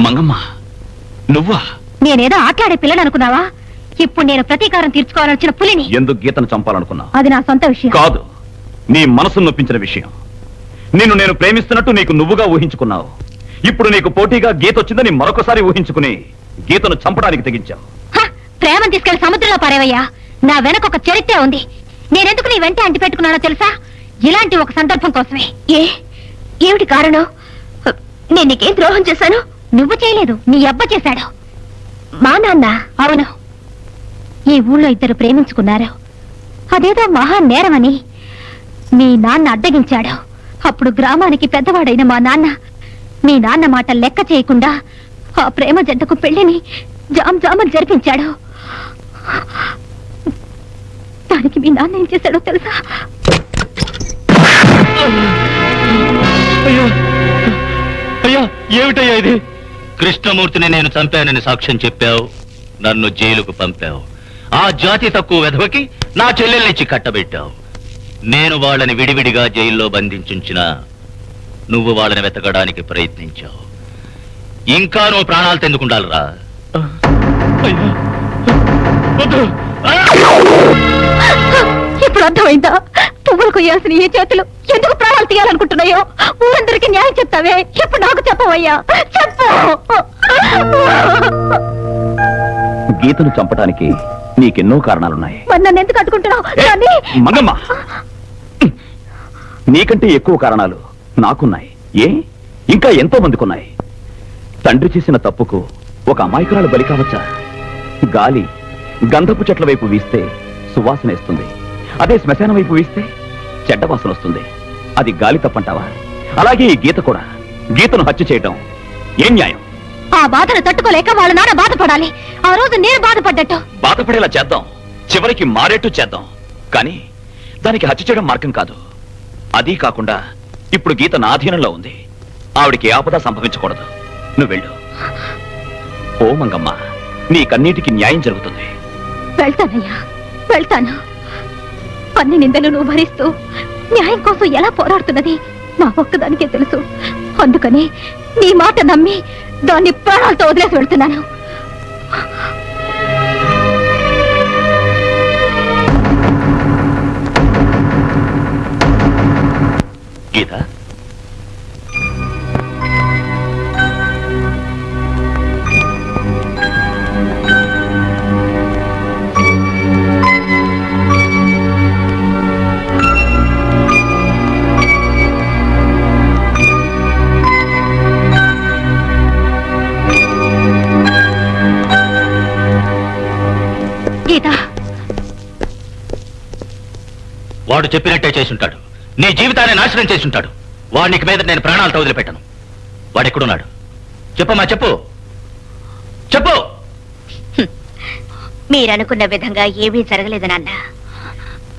మంగమ్మ, నువ్వా? నేనేదో ఆటలాడే పిల్లని అనుకున్నావా? ఇప్పుడు నేను ప్రతీకారం తీర్చుకోవాలొచ్చిన పులిని. ఎందుకు గీతను చంపాలనుకున్నావు? అది నా సొంత విషయం. కాదు, నీ మనసును నొప్పించిన విషయం. నిన్ను నేను ప్రేమిస్తున్నట్టు నీకు నువ్వుగా ఊహించుకున్నావు. ఇప్పుడు నీకు పోటీగా గీత వచ్చిందని మరొకసారి ఊహించుకుని గీతను చంపడానికి తెగించావు. హ, ప్రేమను తీసుకెళ్లి సముద్రంలో పారేవయ్యా. నా వెనక ఒక చరిత్ర ఉంది. నేనెందుకు నీ వెంట అంటి పెట్టుకున్నానో తెలుసా? ఇలాంటి ఒక సందర్భం కోసమే. ఏమిటి కారణం? నేను నీకేం ద్రోహం చేశాను? నువ్వు చేయలేదు, నీ అబ్బ చేశాడు. మా నాన్న. అవును, ఈ ఊళ్ళో ఇద్దరు ప్రేమించుకున్నారు. అదేదో మహా నేరమని మీ నాన్న అడ్డగించాడు. అప్పుడు గ్రామానికి పెద్దవాడైన మా నాన్న మీ నాన్న మాట లెక్క చేయకుండా ఆ ప్రేమ జంటకు పెళ్లిని జామ్ జామని జరిపించాడు. నా దానికి మీ నాన్న ఏం చేశాడో తెలుసా? అయ్యా అయ్యా ఏమిటయ్యా ఇది? కృష్ణమూర్తిని నేను చంపానని సాక్ష్యం చెప్పావు, నన్ను జైలుకు పంపావు. ఆ జాతి తక్కువ వెధవకి నా చెల్లెల్నిచ్చి కట్టబెట్టావు. నేను వాళ్ళని విడివిడిగా జైల్లో బంధించుంచినా నువ్వు వాళ్ళని వెతకడానికి ప్రయత్నించావు. ఇంకా నువ్వు ప్రాణాలు తెందుకుండాలిరా. అయ్యా వద్దు. ఇప్పుడు అర్థమైందా? పువ్వులు కొయ్యాల్సిన ఈ చేతులు ఎందుకు ప్రాణాలు తీయాలనుకుంటున్నాయో? ఊరందరికీ న్యాయం చెప్తావే, ఇప్పుడు నాకు చెప్పవయ్యా, చెప్పు. గీతను చంపడానికి నీకెన్నో కారణాలున్నాయి. మరి నన్ను ఎందుకు అడ్డుకుంటున్నావు? దాన్ని మంగమ్మ, నీకంటే ఎక్కువ కారణాలు నాకున్నాయి. ఇంకా ఎంతో మందికున్నాయి. తండ్రి చేసిన తప్పుకు ఒక అమాయకురాలు బలి కావచ్చా? గాలి గంధపు చెట్ల వైపు వీస్తే సువాసన ఇస్తుంది, అదే శ్మశానం వైపు వీస్తే చెడ్డ వాసన వస్తుంది. అది గాలి తప్పంటావా? అలాగే ఈ గీత కూడా. గీతను హత్య చేయటం ఏం న్యాయం? ఆ బాధను తట్టుకోలేక వాళ్ళ నాన్న బాధపడాలి. ఆ రోజు నేను బాధపడ్డట్టు. బాధపడేలా చేద్దాం, చివరికి మారేట్టు చేద్దాం. కానీ దానికి హత్య చేయడం మార్గం కాదు. అదీ కాకుండా ఇప్పుడు గీత నా అధీనంలో ఉంది. ఆవిడికి ఆపద సంభవించకూడదు. నువ్వు వెళ్ళు. ఓ మంగమ్మ, నీ కన్నీటికి న్యాయం జరుగుతుంది. వెళ్తానయ్యా, వెళ్తాను. అన్ని నిందలు నువ్వు భరిస్తూ న్యాయం కోసం ఎలా పోరాడుతున్నది నా ఒక్కదానికే తెలుసు. అందుకని నీ మాట నమ్మి దాన్ని ప్రాణాలతో వదిలేసి వెళ్తున్నాను. గీత, గీత, వాడు చెప్పినట్టే చేసుంటాడు. నీ జీవితాన్ని నాశనం చేసుంటాడు. వాడికి మీద నేను ప్రాణాలతో వదిలిపెట్టాను. వాడెక్కడున్నాడు? చెప్పమ్మా, చెప్పు చెప్పు. మీరనుకున్న విధంగా ఏమీ జరగలేదు నాన్న.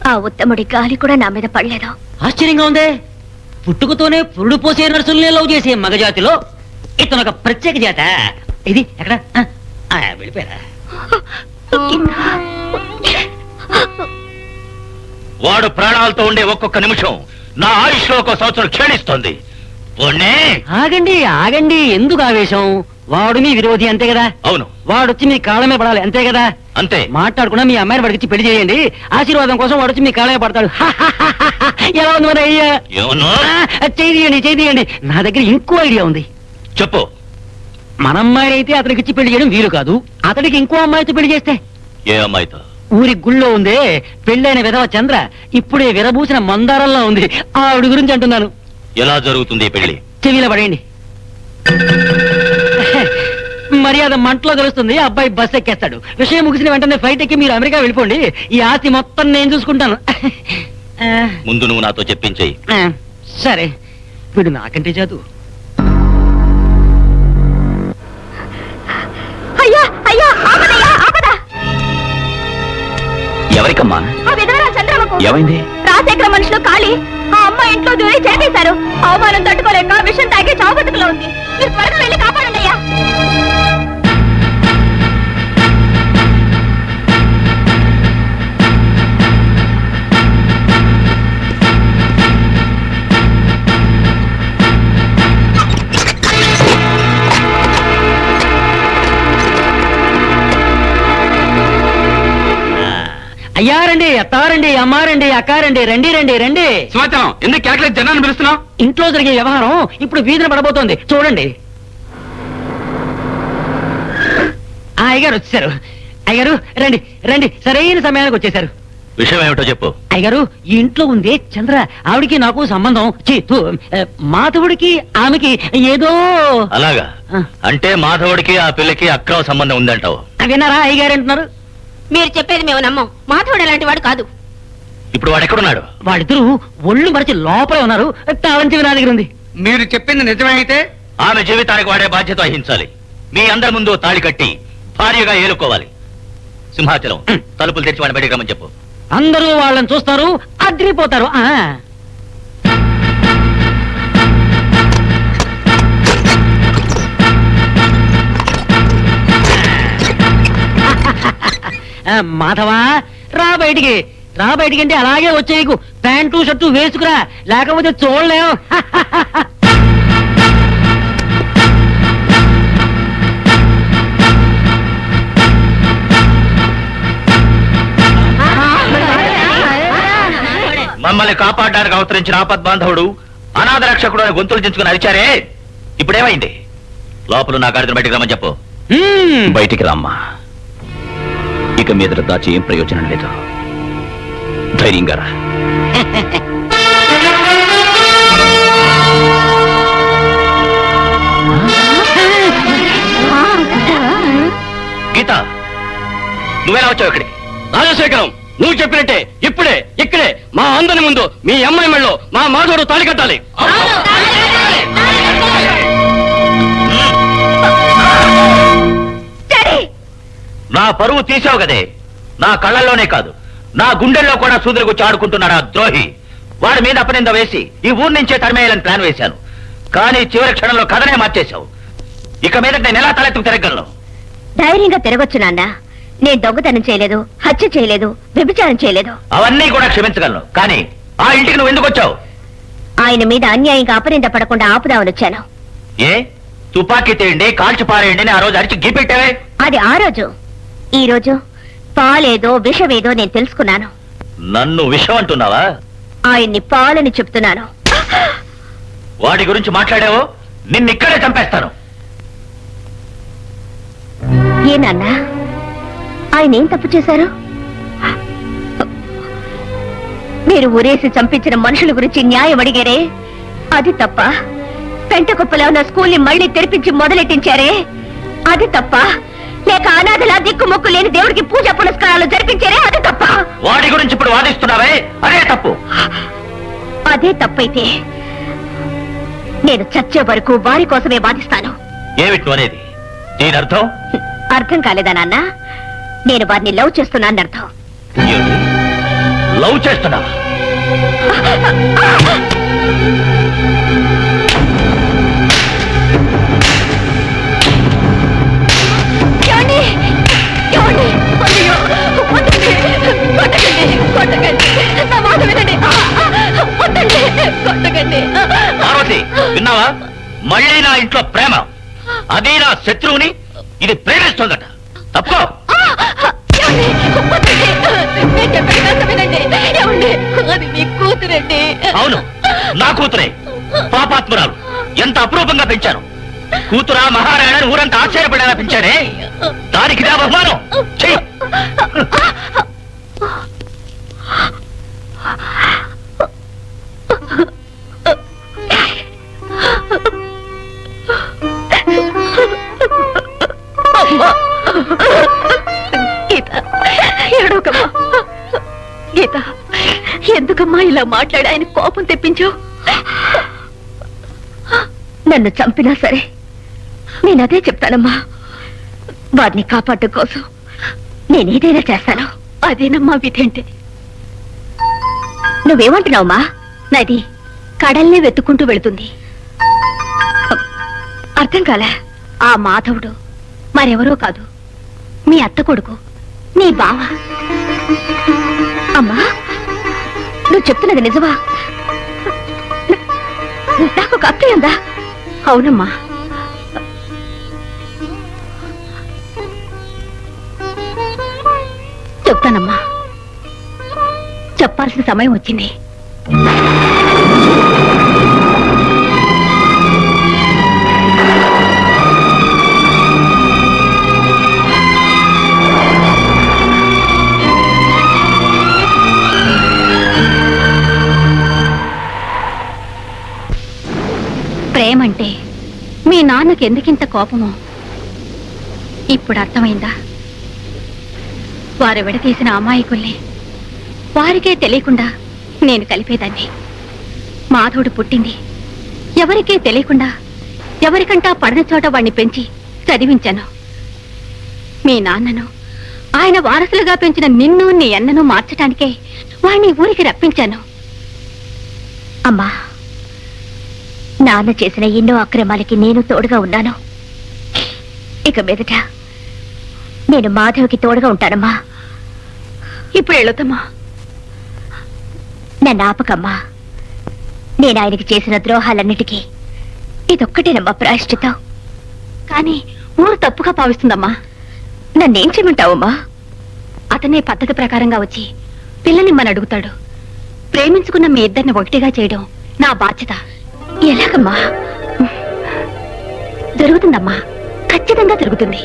ఆ ఉత్తముడి గాలి కూడా నా మీద పడలేదు. ఆశ్చర్యంగా ఉందే. పుట్టుకతోనే పురుడు పోసే నర్సుల్ని లవ్ చేసే మగజాతిలో ఇతను ఒక ప్రత్యేక జాత. ఇది ఎక్కడ? వెళ్ళిపోయారా? వాడు ప్రాణాలతో ఉండే ఒక్కొక్క నిమిషం నా ఆయుష్లో ఒక సంవత్సరం క్షీణిస్తోంది. ఆగండి ఆగండి, ఎందుకు ఆవేశం? వాడు మీ విరోధి అంతే కదా? అవును, వాడొచ్చి మీ కాళ్ళమే పడాలి అంతే కదా? అంతే. మాట్లాడకుండా మీ అమ్మాయిని వాడికి పెళ్లి చేయండి. ఆశీర్వాదం కోసం వాడొచ్చి మీ కాళ్ళమే పడతాడు. ఎలా ఉంది మరి అయ్యా? ఏమన్నా? చేయండి. నా దగ్గర ఇంకో ఐడియా ఉంది. చెప్పు. మన అమ్మాయి అయితే అతనికి ఇచ్చి పెళ్లి చేయడం వీలు కాదు. అతడికి ఇంకో అమ్మాయితో పెళ్లి చేస్తే? ఏ అమ్మాయితో? ఊరి గుళ్ళో ఉందే పెళ్ళైన విధవ చంద్ర, ఇప్పుడే విరబూసిన మందారంలా ఉంది. ఆవిడ గురించి అంటున్నాను. ఎలా జరుగుతుంది ఈ పెళ్లి? చెవిలో పడేయండి. మర్యాద మంటలో తెలుస్తుంది. అబ్బాయి బస్ ఎక్కేస్తాడు. విషయం ముగిసిన వెంటనే ఫ్లైట్ ఎక్కి మీరు అమెరికా వెళ్ళిపోండి. ఈ ఆస్తి మొత్తం నేను చూసుకుంటాను. ముందు నువ్వు నాతో చెప్పించేయి. సరే, వీడు నాకంటే చదువు. అయ్యా, ఆపదయ్యా, ఆపద! ఎవరికమ్మా? ఆ విధవరా చంద్రమ్మకు. ఏమైంది? రాజశేఖర మనుషులు ఖాళీ ఆ అమ్మాయి ఇంట్లో దూరి చేసేశారు. అవమానం తట్టుకోలేక విషం తాగి చావుబతుకులో ఉంది. మీరు త్వరగా వెళ్ళి కాపాడండి అయ్యా. అయ్యారండి, అత్తారండి, అమ్మారండి, అక్కారండి, రండి రండి రండి. సమాచారం ఎందుకు కేకలేదు? జనాన్ని పిలుస్తున్నావు? ఇంట్లో జరిగే వ్యవహారం ఇప్పుడు వీధిన పడబోతోంది, చూడండి. అయ్యగారు వచ్చేసారు. అయ్యగారు రండి రండి, సరైన సమయానికి వచ్చేసారు. విషయం ఏమిటో చెప్పు. అయ్యగారు, ఈ ఇంట్లో ఉంది చంద్ర. ఆవిడికి నాకు సంబంధం. మాధవుడికి ఆమెకి ఏదో. అలాగా? అంటే మాధవుడికి ఆ పిల్లకి అక్రమ సంబంధం ఉందంటావు? విన్నారా అయ్యగారు అంటున్నారు? మీరు చెప్పేది మేము నమ్మం. మాధవుడు అలాంటి వాడు కాదు. ఇప్పుడు వాడు ఎక్కడున్నాడు? వాళ్ళిద్దరూ ఒళ్ళు మరిచి లోపలే ఉన్నారు. తాళం చెవి నా దగ్గర ఉంది. మీరు చెప్పింది నిజమే అయితే ఆమె జీవితానికి వాడే బాధ్యత వహించాలి. మీ అందరి ముందు తాళి కట్టి భార్యగా ఏలుకోవాలి. సింహాచలం, తలుపులు తెరిచి వాడిని బయటికి రమ్మని చెప్పు. అందరూ వాళ్ళని చూస్తారు, అదిరిపోతారు. మాధవా, రా బయటికి. రా బయటికి అంటే అలాగే వచ్చేయకు, ప్యాంటు షర్టు వేసుకురా, లేకపోతే చూడలేవు. మమ్మల్ని కాపాడడానికి అవతరించిన ఆపద్ బాంధవుడు అనాథ రక్షకుడు అని గొంతులు చించుకుని అరిచారే, ఇప్పుడేమైంది? లోపల నా గాడిదని బయటికి రమ్మని చెప్పు. బయటికి రామ్మా. ఇక మీదట దాచి ఏం ప్రయోజనం లేదు. ధైర్యంగా రా. గీత, నువ్వేనా వచ్చావు ఇక్కడికి? రాజశేఖరం, నువ్వు చెప్పినట్టే ఇప్పుడే ఇక్కడే మా అందరి ముందు మీ అమ్మాయి మెళ్ళో మా మాధవుడు తాళి కట్టాలి. నా పరువు తీసావు కదే. నా కళ్ళల్లోనే కాదు, నా గుండెల్లో కూడా సూదులుకొచ్చి ఆడుకుంటున్నాడు ఆ ద్రోహి. వాడి మీద అపనింద వేసి ఈ ఊరు నుంచే తరిమేయాలని ప్లాన్ వేశాను. కానీ చివరి క్షణంలో కథనే మార్చేశావు. ఇక మీద నేను ఎలా తలెత్తుకు తిరగలను? ధైర్యంగా తిరగొచ్చు నాన్న. నేను దొంగతనం చేయలేదు, హత్య చేయలేదు, వ్యభిచారం చేయలేదు. అవన్నీ కూడా క్షమించగలను, కానీ ఆ ఇంటికి నువ్వు ఎందుకు వచ్చావు? ఆయన మీద అన్యాయంగా అపనింద పడకుండా ఆపుదామని వచ్చాను. ఏ తుపాకీ తేయండి, కాల్చి పారేయండి అని ఆ రోజు అరిచి గీపెట్టావే. అది ఆ రోజు. ఈ రోజు పాలేదో విషమేదో నేను తెలుసుకున్నాను. నన్ను విషం అంటున్నావా? ఆయన్ని పాలని చెప్తున్నాను. వాడి గురించి మాట్లాడావో నిన్నిక్కడే చంపేస్తాను. ఏ నాన్న, ఆయన ఏం తప్పు చేశారు? మీరు ఊరేసి చంపించిన మనుషుల గురించి న్యాయం అడిగారే, అది తప్ప? పెంటకుప్పలో ఉన్న స్కూల్ని మళ్లీ తెరిపించి మొదలెట్టించారే, అది తప్ప? లేక అనాథలా దిక్కుమొక్కు లేని దేవుడికి పూజ పునస్కారాలు జరిపించారే, అది తప్ప? వాడి గురించి ఇప్పుడు వాదిస్తున్నావే, అదే తప్పు. అదే తప్పైతే నేను చచ్చే వరకు వారి కోసమే వాదిస్తాను. ఏమిటి అనేది? దీని అర్థం? అర్థం కాలేదా నాన్న? నేను వారిని లవ్ చేస్తున్నాను అర్థం. ఏమిటి? లవ్ చేస్తున్నావా? ఏమండి? ఏమండి? అయ్యో, వద్దండి. కొట్టకండి, కొట్టకండి. నా మాట వినండి. వద్దండి, కొట్టకండి. పార్వతి, విన్నావా? మళ్ళీ నా ఇంట్లో ప్రేమ, అది నా శత్రువుని ఇది ప్రేమిస్తుందట. తప్పుకో. ఏమండి? వద్దండి. నేను చెప్పిన మాట వినండి. ఏమండి? అది మీ కూతురండి. అవును, నా కూతురే. పాపాత్మురాలు. ఎంత అపురూపంగా పెంచాను. కూతురా మహారాయణ ఊరంతా ఆశ్చర్యపడేలా పెంచానే, దానికి నా బహుమానం. చెయ్యి. గీత, ఏడోకమ్మా. గీత, ఎందుకమ్మా ఇలా మాట్లాడి ఆయన కోపం తెప్పించావు? నన్ను చంపినా సరే నేనదే చెప్తానమ్మా. వారిని కాపాడటం కోసం నేనేదైనా చేస్తాను. అదేనమ్మా విధి అంటే. నువ్వేమంటున్నావమ్మా? నాది కడల్నే వెతుక్కుంటూ వెళుతుంది. అర్థం కాలే? ఆ మాధవుడు మరెవరో కాదు, మీ అత్త కొడుకు, నీ బావ. అమ్మా, నువ్వు చెప్తున్నది నిజమా? నాకు ఒక అత్తయ్య ఉందా? అవునమ్మా. చెప్తానమ్మా, చెప్పాల్సిన సమయం వచ్చింది. ప్రేమంటే మీ నాన్నకి ఎందుకింత కోపమో ఇప్పుడు అర్థమైందా? వారు విడతీసిన అమాయకుల్ని వారికే తెలియకుండా నేను కలిపేదాన్ని. మాధవుడు పుట్టింది ఎవరికే తెలియకుండా, ఎవరికంటా పడని చోట వాణ్ణి పెంచి చదివించాను. మీ నాన్నను ఆయన వారసులుగా పెంచిన నిన్ను నీ అన్నను మార్చటానికే వాణ్ణి ఊరికి రప్పించాను. అమ్మా, నాన్న చేసిన ఎన్నో అక్రమాలకి నేను తోడుగా ఉన్నాను. ఇక మీదట నేను మాధవ్కి తోడుగా ఉంటానమ్మా. ఇప్పుడు వెళుతామా? నన్ను ఆపకమ్మా. నేను ఆయనకి చేసిన ద్రోహాలన్నిటికీ ఇదొక్కటేనమ్మా ప్రాయశ్చిత్తం. కానీ ఊరు తప్పుగా భావిస్తుందమ్మా. నన్నేం చేయమంటావమ్మా? అతనే పద్ధతి ప్రకారంగా వచ్చి పిల్లనిమ్మని అడుగుతాడు. ప్రేమించుకున్న మీ ఇద్దరిని ఒకటిగా చేయడం నా బాధ్యత. ఎలాగమ్మా? జరుగుతుందమ్మా, ఖచ్చితంగా జరుగుతుంది.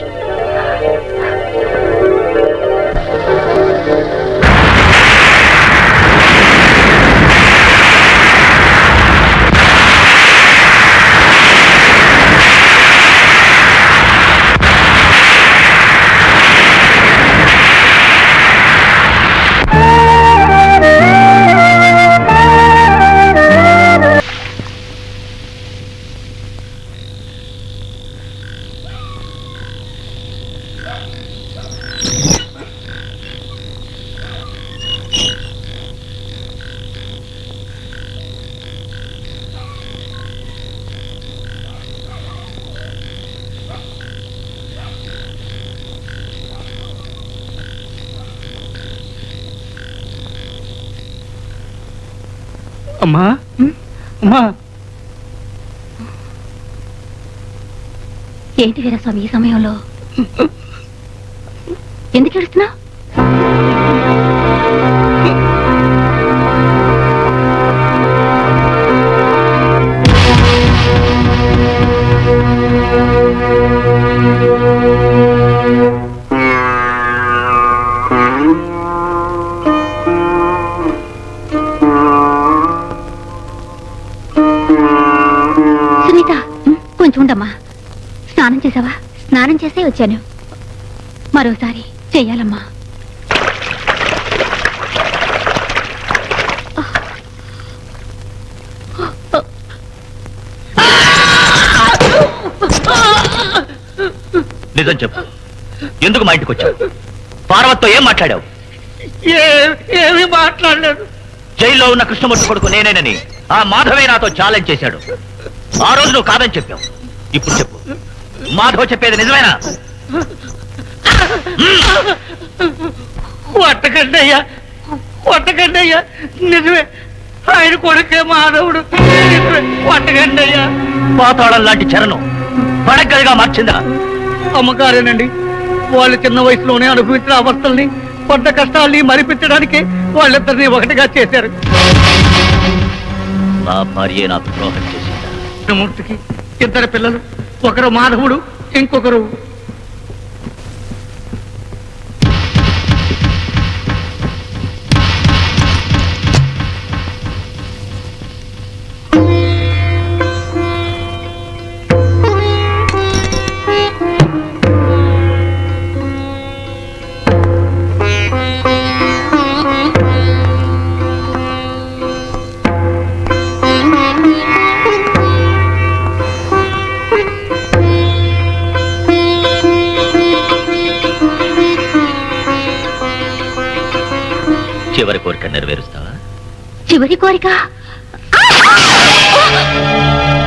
అమ్మా, అమ్మా, ఏంటి వీరస్వామి ఈ సమయంలో ఎందుకు ఏడుస్తున్నావు? సునీత, కొంచెం ఉండమ్మా. స్నానం చేసావా? స్నానం చేసే వచ్చాను. మరోసారి చెయ్యాలమ్మా. నిజం చెప్పు, ఎందుకు మా ఇంటికి వచ్చావు? పార్వతితో ఏం మాట్లాడావు? ఏమీ మాట్లాడలేదు. జైల్లో ఉన్న కృష్ణమూర్తి కొడుకు నేనేనని ఆ మాధవే నాతో ఛాలెంజ్ చేశాడు. ఆ రోజు నువ్వు కాదని చెప్పావు. ఇప్పుడు చెప్పు, మాధవ్ చెప్పేది నిజమేనా? కొట్టకండయ్యా, కొట్టకండయ్యా, నిజమే. ఆయన కొడుకే మాధవుడు. నిజమే, కొట్టకండయ్యా. పాతాళం లాంటి చరణం పడగదిగా మార్చిందా? అమ్మగారేనండి, వాళ్ళు చిన్న వయసులోనే అనుభవించిన అవస్థల్ని, పడ్డ కష్టాల్ని మరిపించడానికి వాళ్ళిద్దరిని ఒకటిగా చేశారు. నా భార్య నాకు ద్రోహం చేసిందా? కృష్ణమూర్తికి ఇద్దరు పిల్లలు, ఒకరు మాధవుడు, ఇంకొకరు చివరి కోరిక నెరవేరుస్తావా? చివరి కోరిక?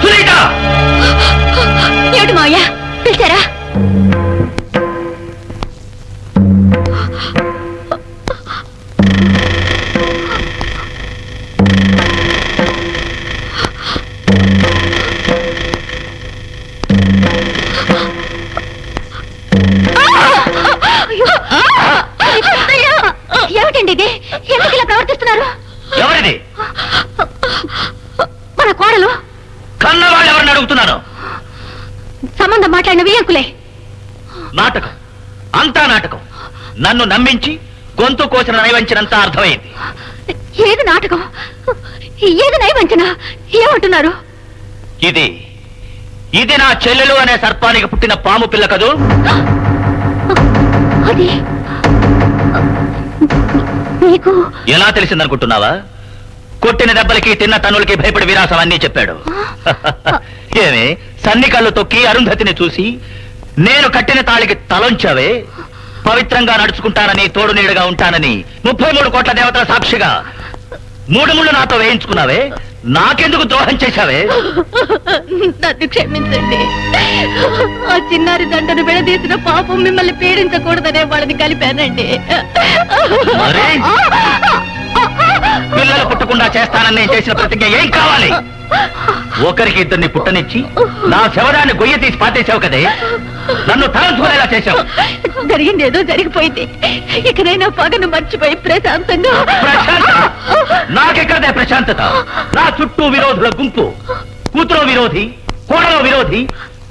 సునీత! ఏమిటి మావయ్య, పిలిచారా? ఏమిటండి ఇది? ఎందుకు ఇలా ప్రవర్తిస్తున్నారు? ఎవరిది? మన కోడలు. కన్నవాళ్ళు ఎవరిని అడుగుతున్నాను? సంబంధం మాట్లాడిన వియంకులే. నాటకం, అంతా నాటకం. నన్ను నమ్మించి గొంతు కోసిన నైవంచినంతా అర్థమైంది. ఏది నాటకం, ఏది నైవంచన? ఏమంటున్నారు? ఇది ఇది నా చెల్లెలు అనే సర్పానికి పుట్టిన పాము పిల్ల కదూ? అది నీకు ఎలా తెలిసిందనుకుంటున్నావా? కొట్టిన దెబ్బలకి తిన్న తన్నులకి భయపడి విరాసం అన్నీ చెప్పాడు. ఏమే, సన్ని కళ్ళు తొక్కి అరుంధతిని చూసి నేను కట్టిన తాళికి తలొంచావే, పవిత్రంగా నడుచుకుంటానని తోడు నీడగా ఉంటానని 33 కోట్ల దేవతల సాక్షిగా 3 ముళ్ళు నాతో వేయించుకున్నావే, నాకెందుకు ద్రోహం చేశావే? నన్ను క్షమించండి. ఆ చిన్నారి దండను విడదీసిన పాపం మిమ్మల్ని పీడించకూడదనే వాళ్ళని కలిపానండి. మరే? పిల్లలు పుట్టకుండా చేస్తానని నేను చేసిన ప్రతిజ్ఞ ఏం కావాలి? ఒకరికి ఇద్దరిని పుట్టనిచ్చి నా శవరాన్ని గొయ్య తీసి పాతేశావు కదే, నన్ను తలంచుకునేలా చేశావు. జరిగింది ఏదో జరిగిపోయింది. ఇకనైనా పగను మర్చిపోయి ప్రశాంతంగా. ప్రశాంతత? నాకెక్కడదే ప్రశాంతత? నా చుట్టూ విరోధుల గుంపు, కూతురు విరోధి, కోడలో విరోధి,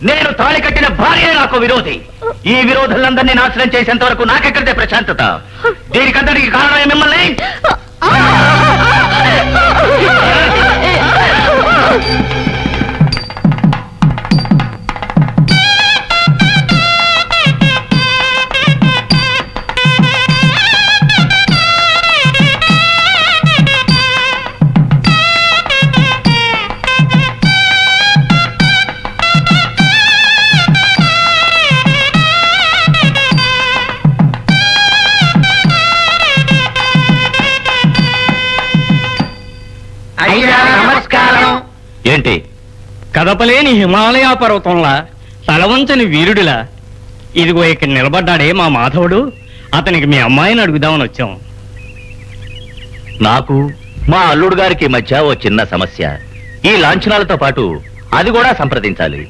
నేను తాళి కట్టిన భార్య నాకు విరోధి. ఈ విరోధులందరినీ నాశనం చేసేంత వరకు నాకెక్కడదే ప్రశాంతత? దీనికంతటికి కారణం మిమ్మల్ని. నమస్కారం. ఏంటి? కదపలేని హిమాలయ పర్వతంలా తలవంచని వీరుడిలా ఇదిగో ఇక్కడ నిలబడ్డాడే మా మాధవుడు. అతనికి మీ అమ్మాయిని అడుగుదామని వచ్చాం. నాకు మా అల్లుడు గారికి మధ్య ఓ చిన్న సమస్య. ఈ లాంఛనాలతో పాటు అది కూడా సంప్రదించాలి.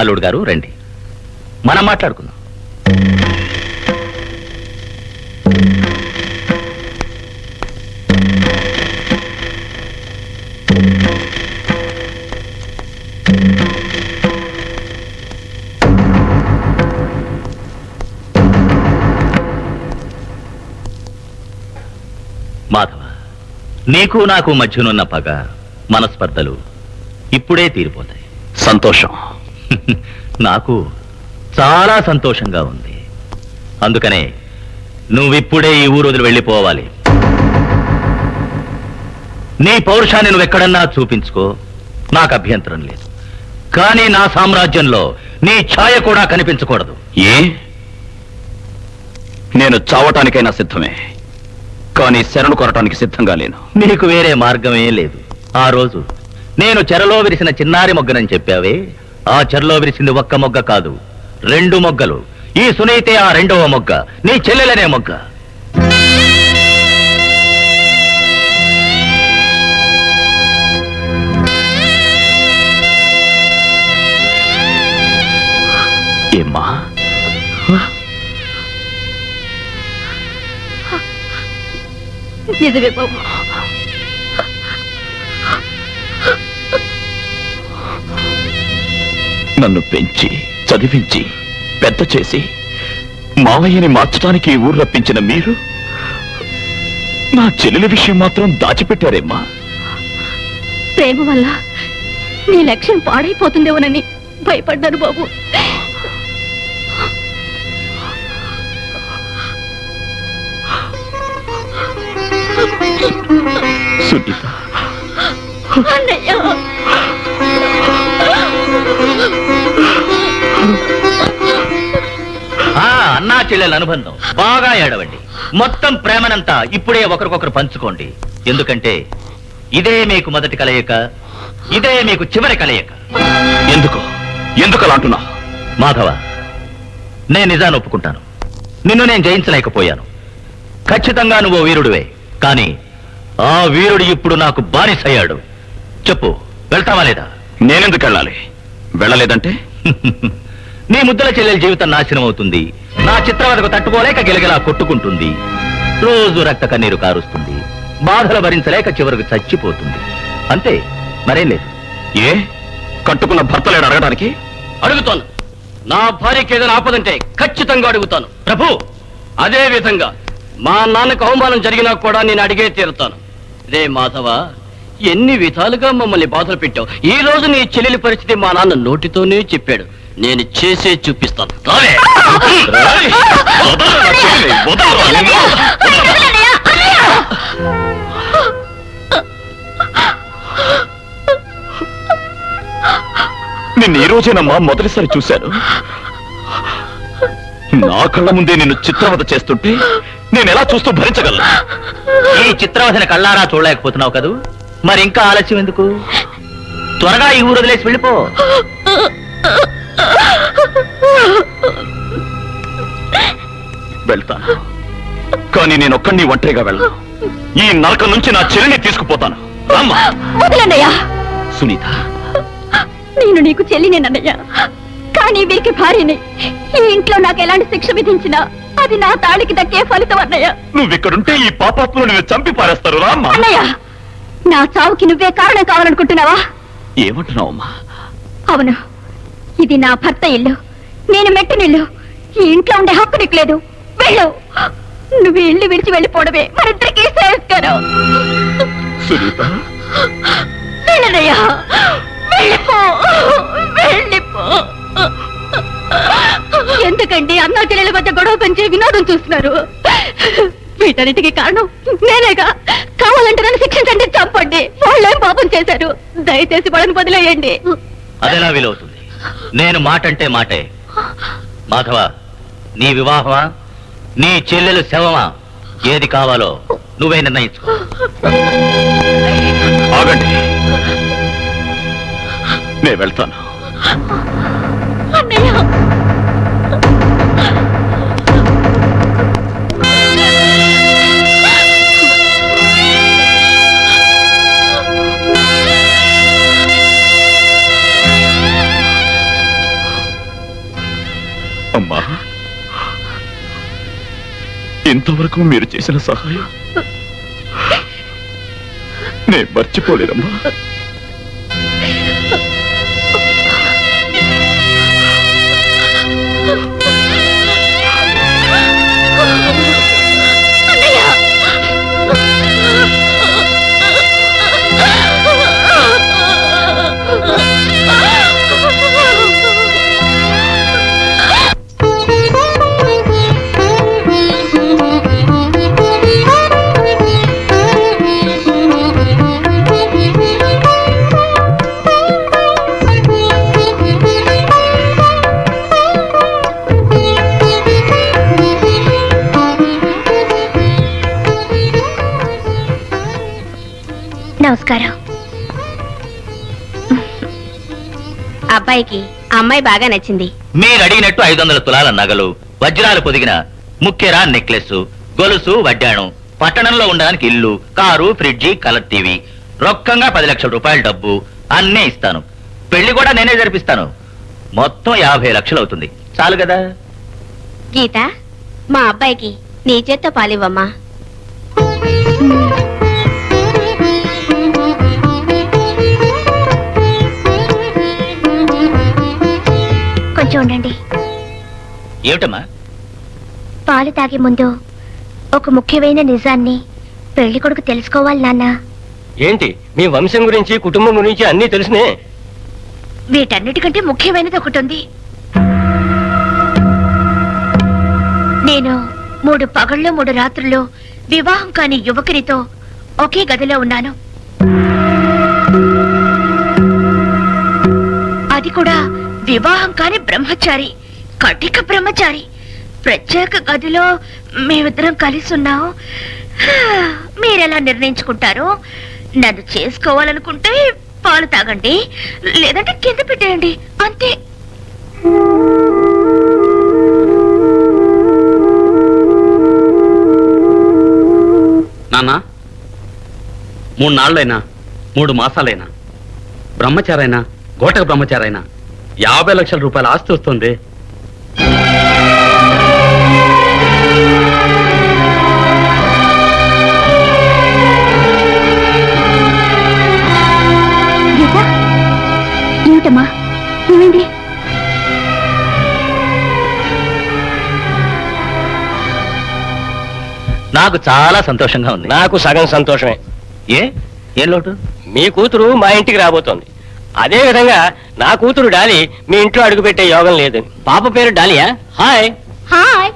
అల్లుడు గారు రండి, మనం మాట్లాడుకుందాం. మాధవ, నీకు నాకు మధ్యనున్న పగ, మనస్పర్ధలు ఇప్పుడే తీరిపోతాయి. సంతోషం. నాకు చాలా సంతోషంగా ఉంది. అందుకనే నువ్విప్పుడే ఈ ఊరు వదిలి వెళ్ళిపోవాలి. నీ పౌరుషాన్ని నువ్వెక్కడన్నా చూపించుకో, నాకు అభ్యంతరం లేదు. కానీ నా సామ్రాజ్యంలో నీ ఛాయ కూడా కనిపించకూడదు. ఏ? నేను చావటానికైనా సిద్ధమే, కానీ శరణు కొరటానికి సిద్ధంగా లేను. నీకు వేరే మార్గమే లేదు. ఆ రోజు నేను చెరలో విరిసిన చిన్నారి మొగ్గనని చెప్పావే, ఆ చెరలో విరిసింది ఒక్క మొగ్గ కాదు, 2 మొగ్గలు. ఈ సునీతే ఆ 2వ మొగ్గ, నీ చెల్లెలనే మొగ్గ. ఏమ్మా? నిజమే బాబు. నన్ను పెంచి చదివించి పెద్ద చేసి మావయ్యని మార్చడానికి ఈ ఊరు రప్పించిన మీరు నా చెల్లెలి విషయం మాత్రం దాచిపెట్టారేమ్మా? ప్రేమ వల్ల నీ లక్ష్యం పాడైపోతుందేమోనని భయపడ్డాను బాబు. సునీత, అన్నయ్య, అన్నా చెల్లెల అనుబంధం బాగా ఏడవండి. మొత్తం ప్రేమనంతా ఇప్పుడే ఒకరికొకరు పంచుకోండి. ఎందుకంటే ఇదే మీకు మొదటి కలయిక, ఇదే మీకు చివరి కలయిక. ఎందుకు అలా అంటున్నా? మాధవ, నేను నిజాన్ని ఒప్పుకుంటాను. నిన్ను నేను జయించలేకపోయాను. ఖచ్చితంగా నువ్వు వీరుడివే. కానీ ఆ వీరుడు ఇప్పుడు నాకు బానిసయ్యాడు. చెప్పు, వెళ్తావా లేదా? నేనెందుకు వెళ్ళాలి? వెళ్ళలేదంటే నీ ముద్దల చెల్లెల జీవితం నాశనం అవుతుంది. నా చిత్రవదకు తట్టుకోలేక గిలగిలా కొట్టుకుంటుంది. రోజు రక్త కన్నీరు కారుస్తుంది. బాధలు భరించలేక చివరకు చచ్చిపోతుంది. అంతే, మరేం లేదు. ఏ కట్టుకున్న భర్త లేడు అడగడానికి? అడుగుతాను. నా భార్యకి ఏదైనా ఆపదంటే ఖచ్చితంగా అడుగుతాను ప్రభు. అదే విధంగా మా నాన్నకు అవమానం జరిగినా కూడా నేను అడిగే తీరుతాను. రే మాధవ, ఎన్ని విధాలుగా మమ్మల్ని బాధలు పెట్టావు. ఈ రోజు నీ చెల్లెలి పరిస్థితి మా నాన్న నోటితోనే చెప్పాడు. నేను చేసే చూపిస్తాను. రావే. నిన్ను ఈ రోజేనమ్మా మొదటిసారి చూశాను. నా కళ్ళ ముందే నిన్ను చిత్రవద చేస్తుంటే నేను ఎలా చూస్తూ భరించగలను? ఈ చిత్రవధన కళ్ళారా చూడలేకపోతున్నావు కదూ, మరి ఇంకా ఆలస్యం ఎందుకు? త్వరగా ఈ ఊరు వదిలేసి వెళ్ళిపో. వెళ్తాను, కానీ నేను ఒక్కడిని ఒంటరిగా వెళ్ళను. ఈ నరకం నుంచి నా చెల్లిని తీసుకుపోతాను. రామ్మా. వదలండయ్యా. సునీత, నేను నీకు చెల్లినేనన్నయ్యా, కానీ వీరికి భార్యని. ఈ ఇంట్లో నాకు ఎలాంటి శిక్ష విధించినా అది నా తాళికి దక్కే ఫలితం అన్నయ్య. నువ్విక్కడుంటే ఈ పాపాత్ములు నువ్వు చంపి పారేస్తారు. రామ్మా. అన్నయ్య, నా చావుకి నువ్వే కారణం కావాలనుకుంటున్నావా? ఏమంటున్నావమ్మా? అవును, ఇది నా భర్త ఇల్లు, నేను మెట్టినిల్లు. ఈ ఇంట్లో ఉండే హక్కు నీకు లేదు. వెళ్ళు. నువ్వు ఇల్లు విడిచి వెళ్ళిపోవడమే మరిద్దరికీ శ్రేయస్కరం. సునీత, వెళ్ళనయ్యా, వెళ్ళిపో, వెళ్ళిపో. ఎందుకండి అన్నా చెల్లెల మధ్య గొడవ పెంచే వినోదం చూస్తున్నారు? వీటన్నిటికీ కారణం నేనేగా. కావాలంటే నన్ను శిక్షించండి, చంపండి. వాళ్ళేం పాపం చేశారు? దయచేసి వాళ్ళని వదిలేయండి. అదెలా వీలవుతుంది? నేను మాట అంటే మాటే. మాధవ, నీ వివాహమా, నీ చెల్లెలు శవమా, ఏది కావాలో నువ్వే నిర్ణయించుకో. ఆగండి, నేను వెళ్తాను. అన్నయ్య, అమ్మా, ఇంతవరకు మీరు చేసిన సహాయం నేను మర్చిపోలేనమ్మా. నమస్కారం. అబ్బాయికి అమ్మాయి బాగా నచ్చింది. మీరు అడిగినట్టు 500 తులాల నగలు, వజ్రాలు పొదిగిన ముఖ్యరా నెక్లెస్, గొలుసు, వడ్డాణం, పట్టణంలో ఉండడానికి ఇల్లు, కారు, ఫ్రిడ్జి, కలర్ టీవీ, రొక్కంగా 10 లక్షల రూపాయల డబ్బు అన్నీ ఇస్తాను. పెళ్లి కూడా నేనే జరిపిస్తాను. మొత్తం 50 లక్షలు అవుతుంది. చాలు కదా? గీత, మా అబ్బాయికి నీ చేత్తో పాలివ్వమ్మా. కొంచెం ఉండండి. ఏమిటమ్మా? పాలు తాగే ముందు ఒక ముఖ్యమైన నిజాన్ని పెళ్లి కొడుకు తెలుసుకోవాలి నాన్న. ఏంటి, మీ వంశం గురించి, కుటుంబం గురించి అన్నీ తెలిసినే? వీటన్నిటికంటే ముఖ్యమైనది ఒకటి ఉంది. నేను 3 పగళ్ళు 3 రాత్రులు వివాహం కాని యువకునితో ఒకే గదిలో ఉన్నాను. అది కూడా వివాహం కాని బ్రహ్మచారి, కటిక బ్రహ్మచారి. ప్రత్యేక గదిలో మేమిద్దరం కలిసి ఉన్నాం. మీరెలా నిర్ణయించుకుంటారో? నన్ను చేసుకోవాలనుకుంటే పాలు తాగండి, లేదంటే కింద పెట్టేయండి, అంతే. నాన్న, 3 నాళ్ళైనా 3 మాసాలైనా బ్రహ్మచారైనా గోటక బ్రహ్మచారైనా 50 లక్షల రూపాయల ఆస్తి వస్తుంది. ఏమిటమ్మా, ఏమైంది? నాకు చాలా సంతోషంగా ఉంది. నాకు సగం సంతోషమే. ఏం లోటు? మీ కూతురు మా ఇంటికి రాబోతోంది. అదే విధంగా నా కూతురు డాలి మీ ఇంట్లో అడుగుపెట్టే యోగం లేదు. పాప పేరు డాలియా? హాయ్. హాయ్.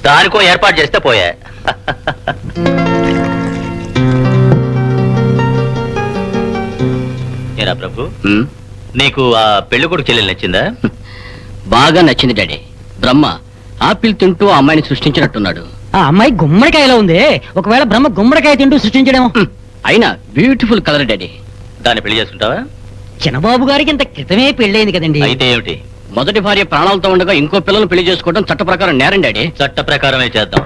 దానికో ఏర్పాటు చేస్తే పోయా. ఏరా ప్రభు, నీకు ఆ పెళ్లి కొడుకు చెల్లెలు నచ్చిందా? బాగా నచ్చింది డాడీ. బ్రహ్మ ఆపిల్ తింటూ ఆ అమ్మాయిని సృష్టించినట్టున్నాడు. ఆ అమ్మాయి గుమ్మడికాయలో ఉంది, ఒకవేళ బ్రహ్మ గుమ్మడికాయ తింటూ సృష్టించడేమో. అయినా బ్యూటిఫుల్ కలర్ డాడీ. దాన్ని పెళ్లి చేసుకుంటావా? చిన్నబాబు గారికి ఇంత క్రితమే పెళ్ళైంది కదండి. అయితే ఏమిటి? మొదటి భార్య ప్రాణాలతో ఉండగా ఇంకో పిల్లలు పెళ్లి చేసుకోవడం చట్ట ప్రకారం నేరం డాడీ. చట్ట ప్రకారమే చేద్దాం.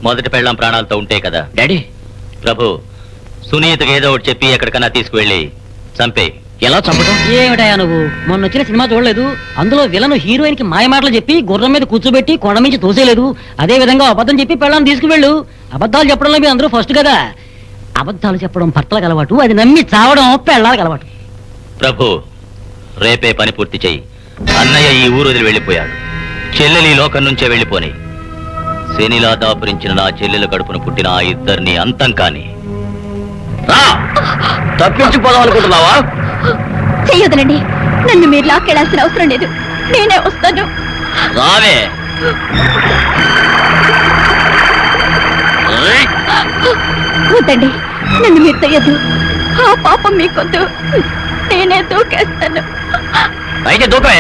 మొదటి పెళ్ళాం ప్రాణాలతో ఉంటే కదా. డాడీ ప్రభు, సునీతకి ఏదో ఒకటి చెప్పి ఎక్కడికన్నా తీసుకువెళ్ళి చంపే. ఎలా చంపడం? ఏమిటాయా నువ్వు మొన్న వచ్చిన సినిమా చూడలేదు? అందులో విలను హీరోయిన్ కి మాయ మాటలు చెప్పి గుర్రం మీద కూర్చోబెట్టి కొండ మించి తోసేయలేదు? అదే విధంగా అబద్ధం చెప్పి పెళ్ళాన్ని తీసుకువెళ్ళు. అబద్ధాలు చెప్పడంలో మీరు అందరూ ఫస్ట్ కదా. అబద్ధాలు చెప్పడం భర్తలకు అలవాటు, అది నమ్మి చావడం పెళ్ళాలకు అలవాటు. ప్రభు, రేపే పని పూర్తి చెయ్యి. అన్నయ్య ఈ ఊరు వదిలి వెళ్ళిపోయాడు. చెల్లెలి ఈ లోకం నుంచే వెళ్ళిపోని. శనిలా దాపురించిన నా చెల్లెల కడుపున పుట్టిన ఆ ఇద్దరిని అంతం కాని. తప్పించిపోదాం అనుకుంటున్నావా? చెయ్యొదలండి, నన్ను మీరు లాక్కెళ్లాల్సిన అవసరం లేదు, నేనే వస్తాను. రావే. వద్దండి, నన్ను మీరు చెయ్యొద్దు. ఆ పాపం మీకొద్దు, నేనే దూకేస్తాను. అయితే దూకే.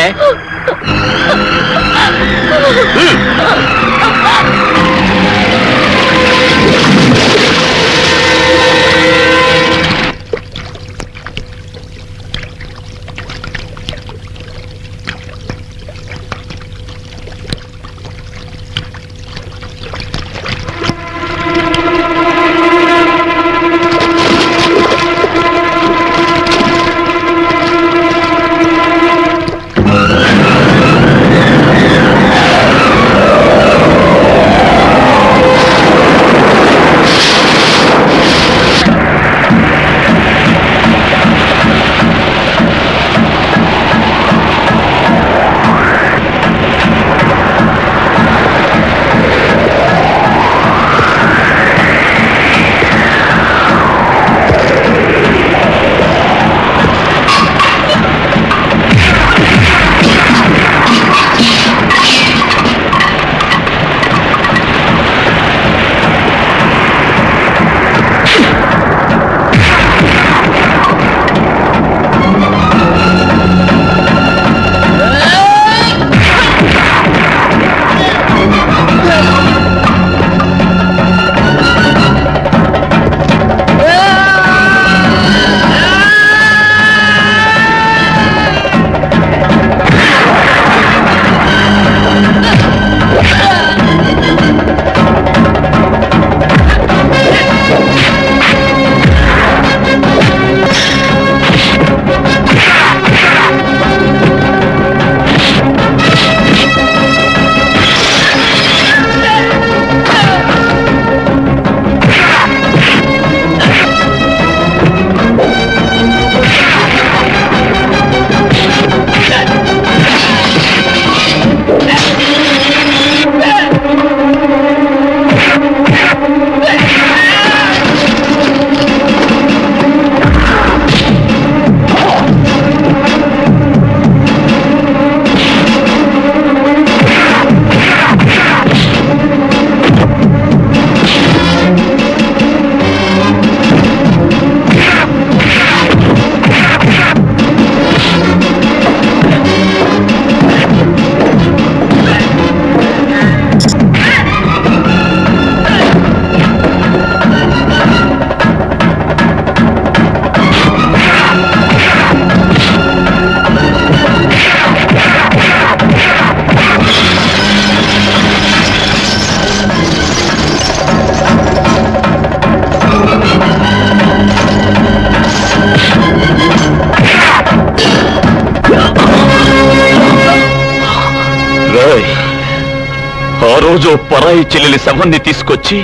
ఆ రోజు పరాయి చెల్లెలి శవాన్ని తీసుకొచ్చి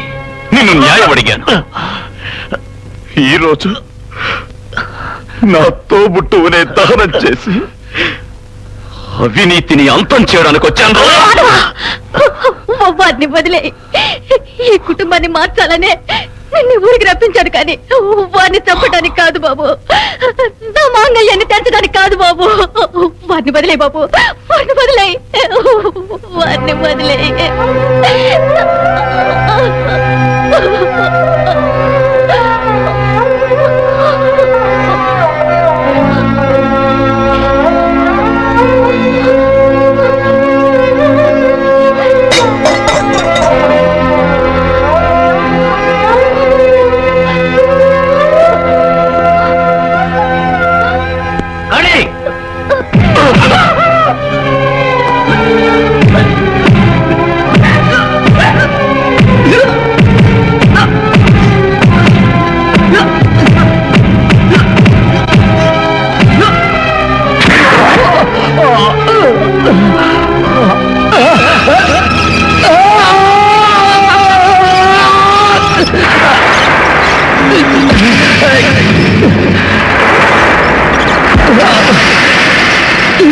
నిన్ను న్యాయం అడిగాను. ఈ రోజు నా తోబుట్టువునే దహనం చేసి అవినీతిని అంతం చేయడానికి వచ్చాను. వారిని వదిలే, ఈ కుటుంబాన్ని మార్చాలనే నిన్ను ఊరికి రప్పించాడు, కానీ వారిని చంపడానికి కాదు బాబు, నా మాంగళ్యాన్ని తెంచడానికి కాదు బాబు. వారిని వదిలే బాబు, వారిని వదిలే, వారిని వదిలే.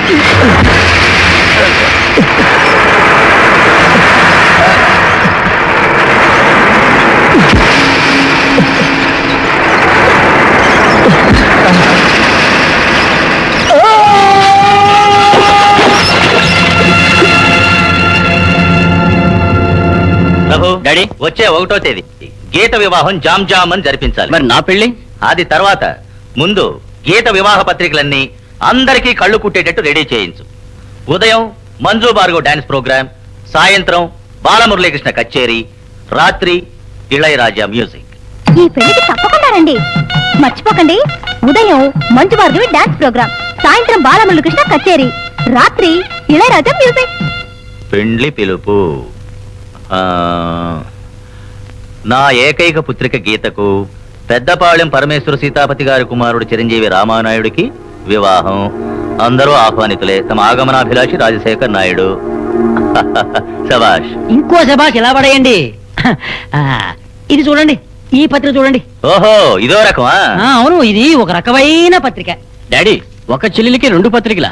ప్రభు డాడీ వచ్చే 1వ తేదీ గీత వివాహం జామ్ జామ్ అని జరిపించాలి. మరి నా పెళ్లి? అది తర్వాత. ముందు గీత వివాహ పత్రికలన్నీ అందరికీ కళ్ళు కుట్టేటట్టు రెడీ చేయించు. ఉదయం మంజు భార్గవ్ డాన్స్ ప్రోగ్రామ్, సాయంత్రం బాలమురళీకృష్ణ కచేరీ, రాత్రి ఇళయరాజా మ్యూజిక్. ఈ పెళ్లికి తప్పకుండా రండి. మర్చిపోకండి, ఉదయం మంచు భార్గవి డాన్స్ ప్రోగ్రామ్, సాయంత్రం బాలమురళీకృష్ణ కచేరీ, రాత్రి ఇళయరాజా మ్యూజిక్. పెండ్లి పిలుపు. నా ఏకైక పుత్రిక గీతకు పెద్దపాళెం పరమేశ్వర సీతాపతి గారి కుమారుడు చిరంజీవి రామానాయుడికి వివాహం. అందరూ ఆహ్వానితులే. తమ ఆగమనాభిలాషి రాజశేఖర్ నాయుడు. శభాష్. ఇంకో శభాష్ ఇలా పడేయండి. ఆ, ఇది చూడండి, ఈ పత్రిక చూడండి. ఓహో, ఇదో రకమా? అవును, ఇది ఒక రకమైన పత్రిక. డాడీ, ఒక చెల్లెలికి 2 పత్రికలా?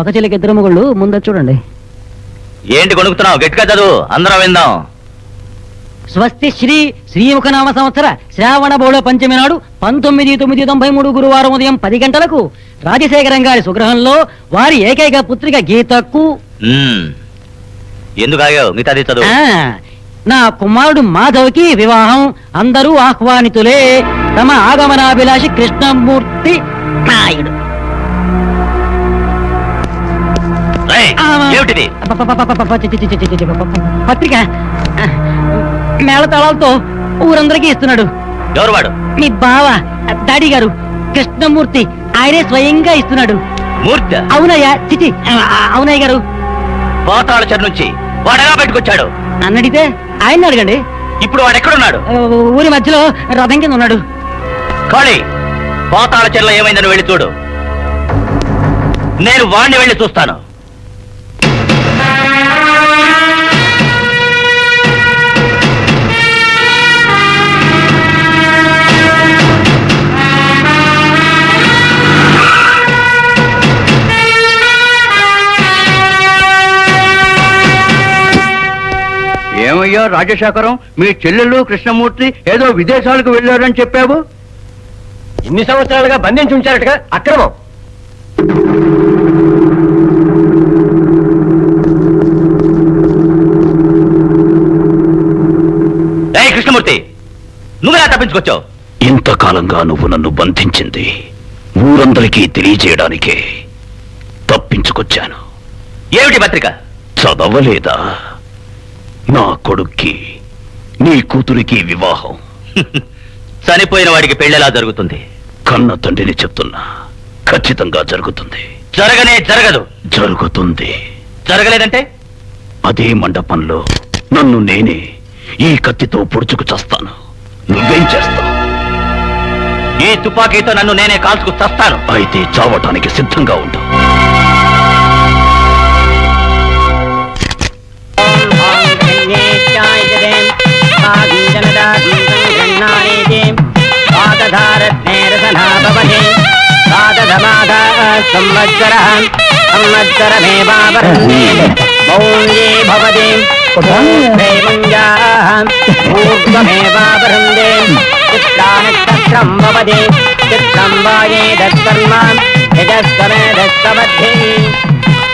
ఒక చెల్లికి 2 మొగుళ్ళు. ముందు చూడండి. ఏంటి కొనుక్కుతున్నావు? గట్టిగా చదువు, అందరం విందాం. స్వస్తి శ్రీ శ్రీముఖనామ సంవత్సర శ్రావణ బహుళ పంచమి నాడు 19/9/93 గురువారం ఉదయం 10 గంటలకు రాజశేఖరం గారి సుగ్రహంలో వారి ఏకైక పుత్రిక గీతకు ఎందుకు ఆగావు? మిగతాది చదువు. నా కుమారుడు మాధవ్కి వివాహం. అందరూ ఆహ్వానితులే. తమ ఆగమనాభిలాషి కృష్ణమూర్తి నాయుడు. ఏమిటిది? పత్రిక మేళతాళాలతో ఊరందరికీ ఇస్తున్నాడు. ఎవరు వాడు? మీ బావ డాడీ గారు కృష్ణమూర్తి. ఆయనే స్వయంగా ఇస్తున్నాడు. మూర్తి? అవునయ్యా, చిచి అవునయ్య గారు. పాతాళ చెరు నుంచి వాడు ఎలా బయటకొచ్చాడు అన్నడితే ఆయన అడగండి. ఇప్పుడు వాడు ఎక్కడున్నాడు? ఊరి మధ్యలో రథం కింద ఉన్నాడు. ఖాళీ. పాతాళ చెరులో ఏమైందని వెళ్ళి చూడు. నేను వాణ్ణి వెళ్ళి చూస్తాను. ఏమయ్యా రాజశేఖరం, మీ చెల్లెళ్ళు కృష్ణమూర్తి ఏదో విదేశాలకు వెళ్ళారని చెప్పావు. ఇన్ని సంవత్సరాలుగా బంధించి ఉంచారటగా, అక్రమం. కృష్ణమూర్తి, నువ్వెలా తప్పించుకొచ్చావు? ఇంతకాలంగా నువ్వు నన్ను బంధించింది ఊరందరికీ తెలియజేయడానికే. తప్పించుకొచ్చాను. ఏమిటి పత్రిక? చదవలేదా? నా కొడుక్కి నీ కూతురికి వివాహం. చనిపోయిన వాడికి పెళ్ళెలా జరుగుతుంది? కన్న తండ్రిని చెప్తున్నా, ఖచ్చితంగా జరుగుతుంది. జరగనే జరగదు. జరుగుతుంది. జరగలేదంటే? అదే మండపంలో నన్ను నేనే ఈ కత్తితో పొడుచుకు చస్తాను. నువ్వేం చేస్తావు? ఈ తుపాకీతో నన్ను నేనే కాల్చుకు చస్తాను. అయితే చావటానికి సిద్ధంగా ఉండు.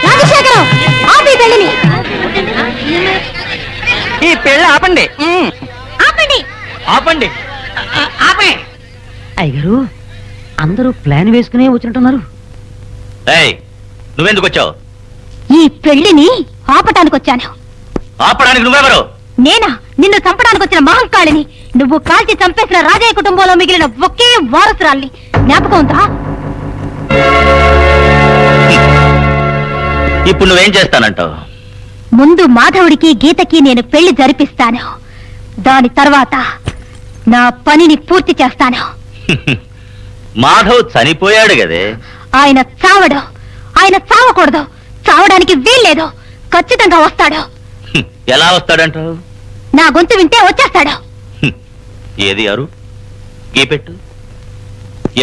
రాజశేఖరం, ఆపి పెళ్లిని. ఈ పెళ్ళి ఆపండి. ఆపండి. ఆపండి. అయ్యగారు, అందరూ ప్లాన్ వేసుకునే వచ్చినట్టున్నారు. ఏయ్, నువ్వెందుకు వచ్చావు? ఈ పెళ్లిని ఆపటానికి వచ్చాను. ఆపడానికి నువ్వెవరు? నేనా? నిన్ను చంపడానికి వచ్చిన మహంకాళిని. నువ్వు కాల్చి చంపేసిన రాజయ్య కుటుంబంలో మిగిలిన ఒకే వారసురాల్ని. జ్ఞాపకం ఉందా? ఇప్పుడు నువ్వేం చేస్తానంటావు? ముందు మాధవుడికి గీతకి నేను పెళ్లి జరిపిస్తాను. దాని తర్వాత నా పనిని పూర్తి చేస్తాను. మాధవ్ చనిపోయాడు కదే. ఆయన చావడు. ఆయన చావకూడదు. చావడానికి వీల్లేదు. ఖచ్చితంగా వస్తాడు. ఎలా వస్తాడంటావు? నా గొంతు వింటే వచ్చేస్తాడు. ఏది అరు గీపెట్టు.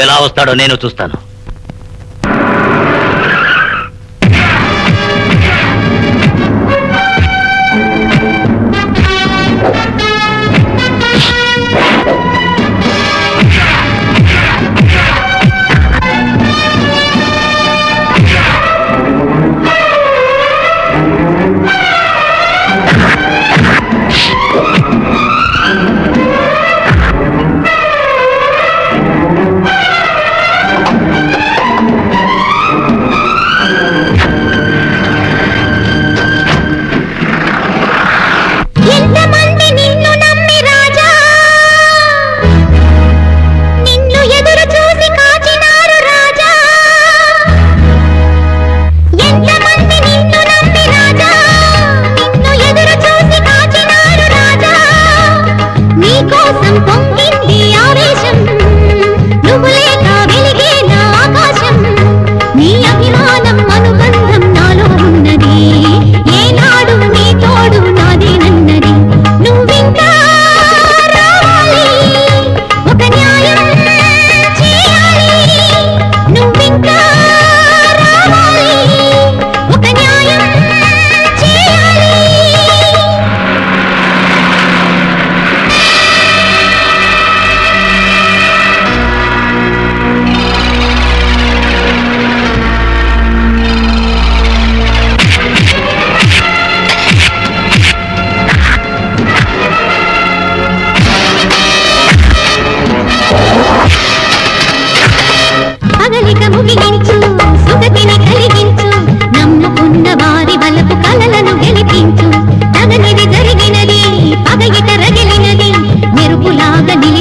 ఎలా వస్తాడో నేను చూస్తాను.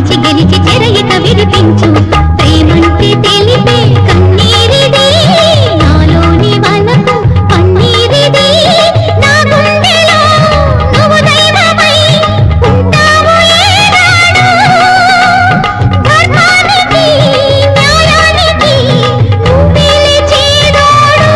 నిలిచి గెలిచి చెరయిక విడిపించు ప్రేమంటే తెలిపే కన్నీరిది నాలోని వలకు పన్నీరిది నా గుండెలో నువ్వు దైవమై ఉంటావు ఏనాడు ధర్మానికి న్యాయానికి నువ్వే చేదోడు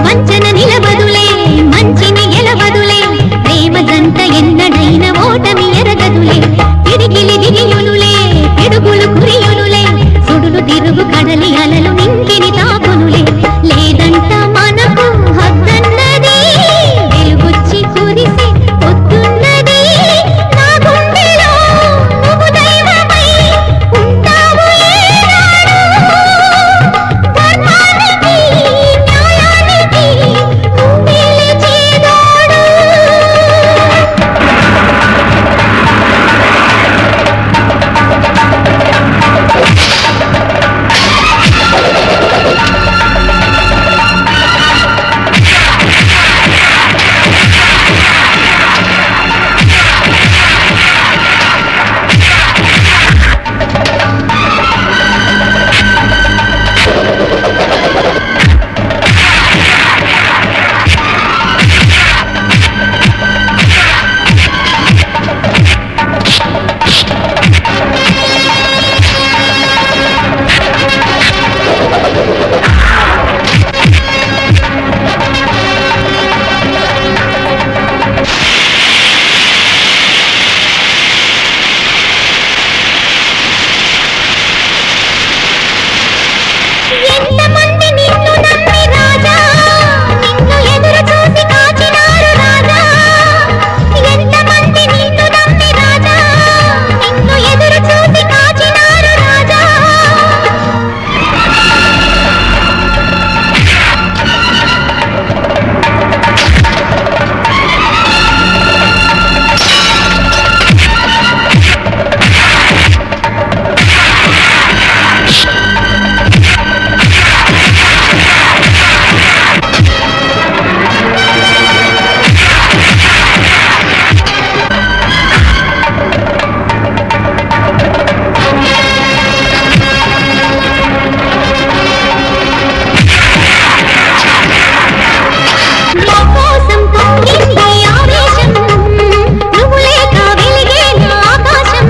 వంచన నిలబదులే మంచిని గెలవదులే ప్రేమ జంట ఎన్నడైన ఓటమి ఎరగదులే పిడికిలి దిగియునులే పిడుగులు కురియునులే సుడులు తిరుగు కడలి అలలు నింగిని తాకునులే లేదంట మనకు హద్దన్నది వెలుగొచ్చి కురిసే పొద్దున్నది నా గుండెలో నువ్వు దైవమై ఉంటావు ఏనాడు ధర్మానికి న్యాయానికి నువ్వే చేదోడు ఎంతమంది నిన్ను నమ్మి రాజా నిన్ను ఎదురు చూసి కాచినారు రాజా ఎంతమంది నిన్ను నమ్మి రాజా నిన్ను ఎదురు చూసి కాచినారు రాజా నా కోసం పొంగింది ఆవేశం నువ్వు లేక వెలిగే నా ఆకాశం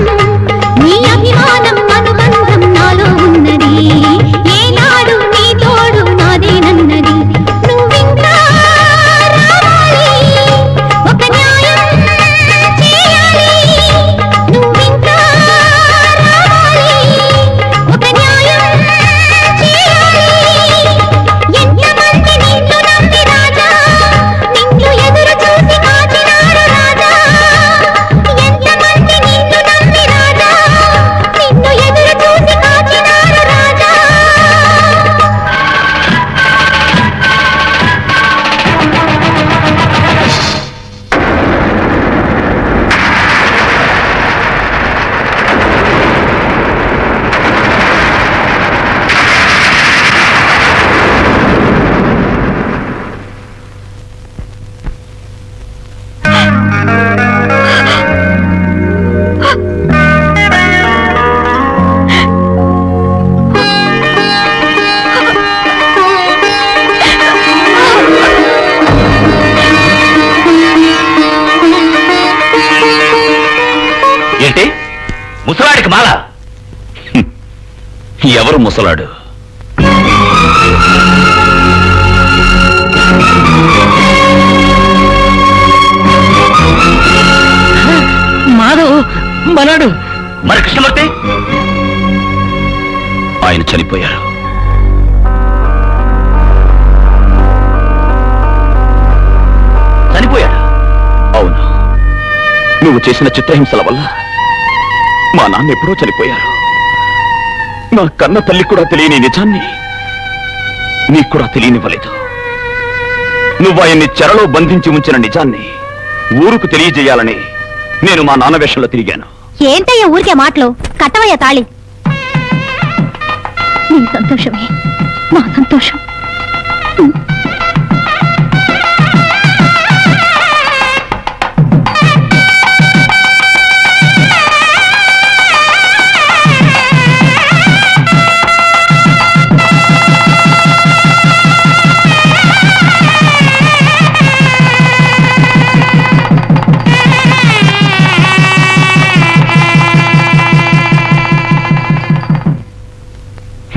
నీ అభిమానం అనుబంధం నాలో ఉన్నది ఏనాడు నీ తోడు నాదేనన్నది నువ్వింకా రావాలి ఒక న్యాయం చేయాలి నువ్వింకా రావాలి ఒక న్యాయం చేయాలి ఎంతమంది నిన్ను నమ్మి రాజా నిన్ను ఎదురు చూసి కాచినారు రాజా ఎంతమంది నిన్ను నమ్మి రాజా నిన్ను ఎదురు చూసి కాచినారు రాజా ఏంటి ముసలాడికి మాల ఎవరు ముసలాడు? మాధవ్ మనడు మరి కృష్ణమూర్తి ఆయన చనిపోయారు. చనిపోయాడు. అవును, నువ్వు చేసిన చిత్రహింసల వల్ల మా నాన్న ఎప్పుడో చనిపోయారు. నా కన్న తల్లి కూడా తెలియని నిజాన్ని నీకు కూడా తెలియనివ్వలేదు. నువ్వు ఆయన్ని చెరలో బంధించి ఉంచిన నిజాన్ని ఊరుకు తెలియజేయాలని నేను మా నాన్న వేషంలో తిరిగాను. ఏంటయ్యా ఊరికే మాటలు, కట్టవయ్యా తాళి. నీ సంతోషమే నా సంతోషం.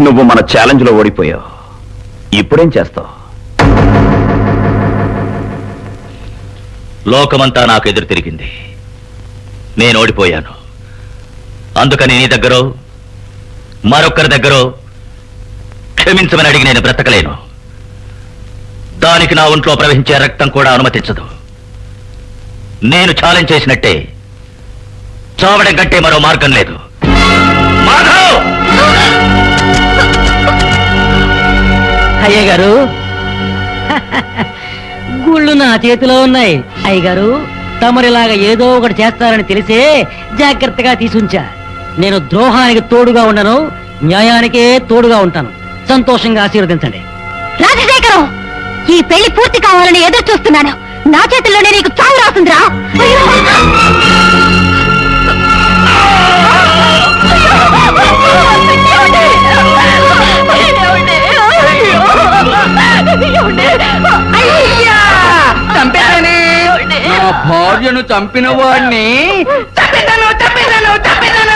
నువ్వు మన ఛాలెంజ్ లో ఓడిపోయావు. ఇప్పుడేం చేస్తావు? లోకమంతా నాకు ఎదురు తిరిగింది, నేను ఓడిపోయాను. అందుకని నీ దగ్గర మరొక్కరి దగ్గర క్షమించమని అడిగి నేను బ్రతకలేను. దానికి నా ఒంట్లో ప్రవహించే రక్తం కూడా అనుమతించదు. నేను ఛాలెంజ్ చేసినట్టే చావడం కంటే మరో మార్గం లేదు. మాధవ్! అయ్య గారు, గుళ్ళు నా చేతిలో ఉన్నాయి. అయ్యగారు, తమరిలాగా ఏదో ఒకటి చేస్తారని తెలిసే జాగ్రత్తగా తీసుంచా. నేను ద్రోహానికి తోడుగా ఉండను, న్యాయానికే తోడుగా ఉంటాను. సంతోషంగా ఆశీర్వదించండి. రాజశేఖరం, ఈ పెళ్లి పూర్తి కావాలని ఎదురు చూస్తున్నాను. నా చేతుల్లోనే నీకు చావు రాస్తుందిరా. చంపేశానే, నా భార్యను చంపిన వాడిని చంపేశాను.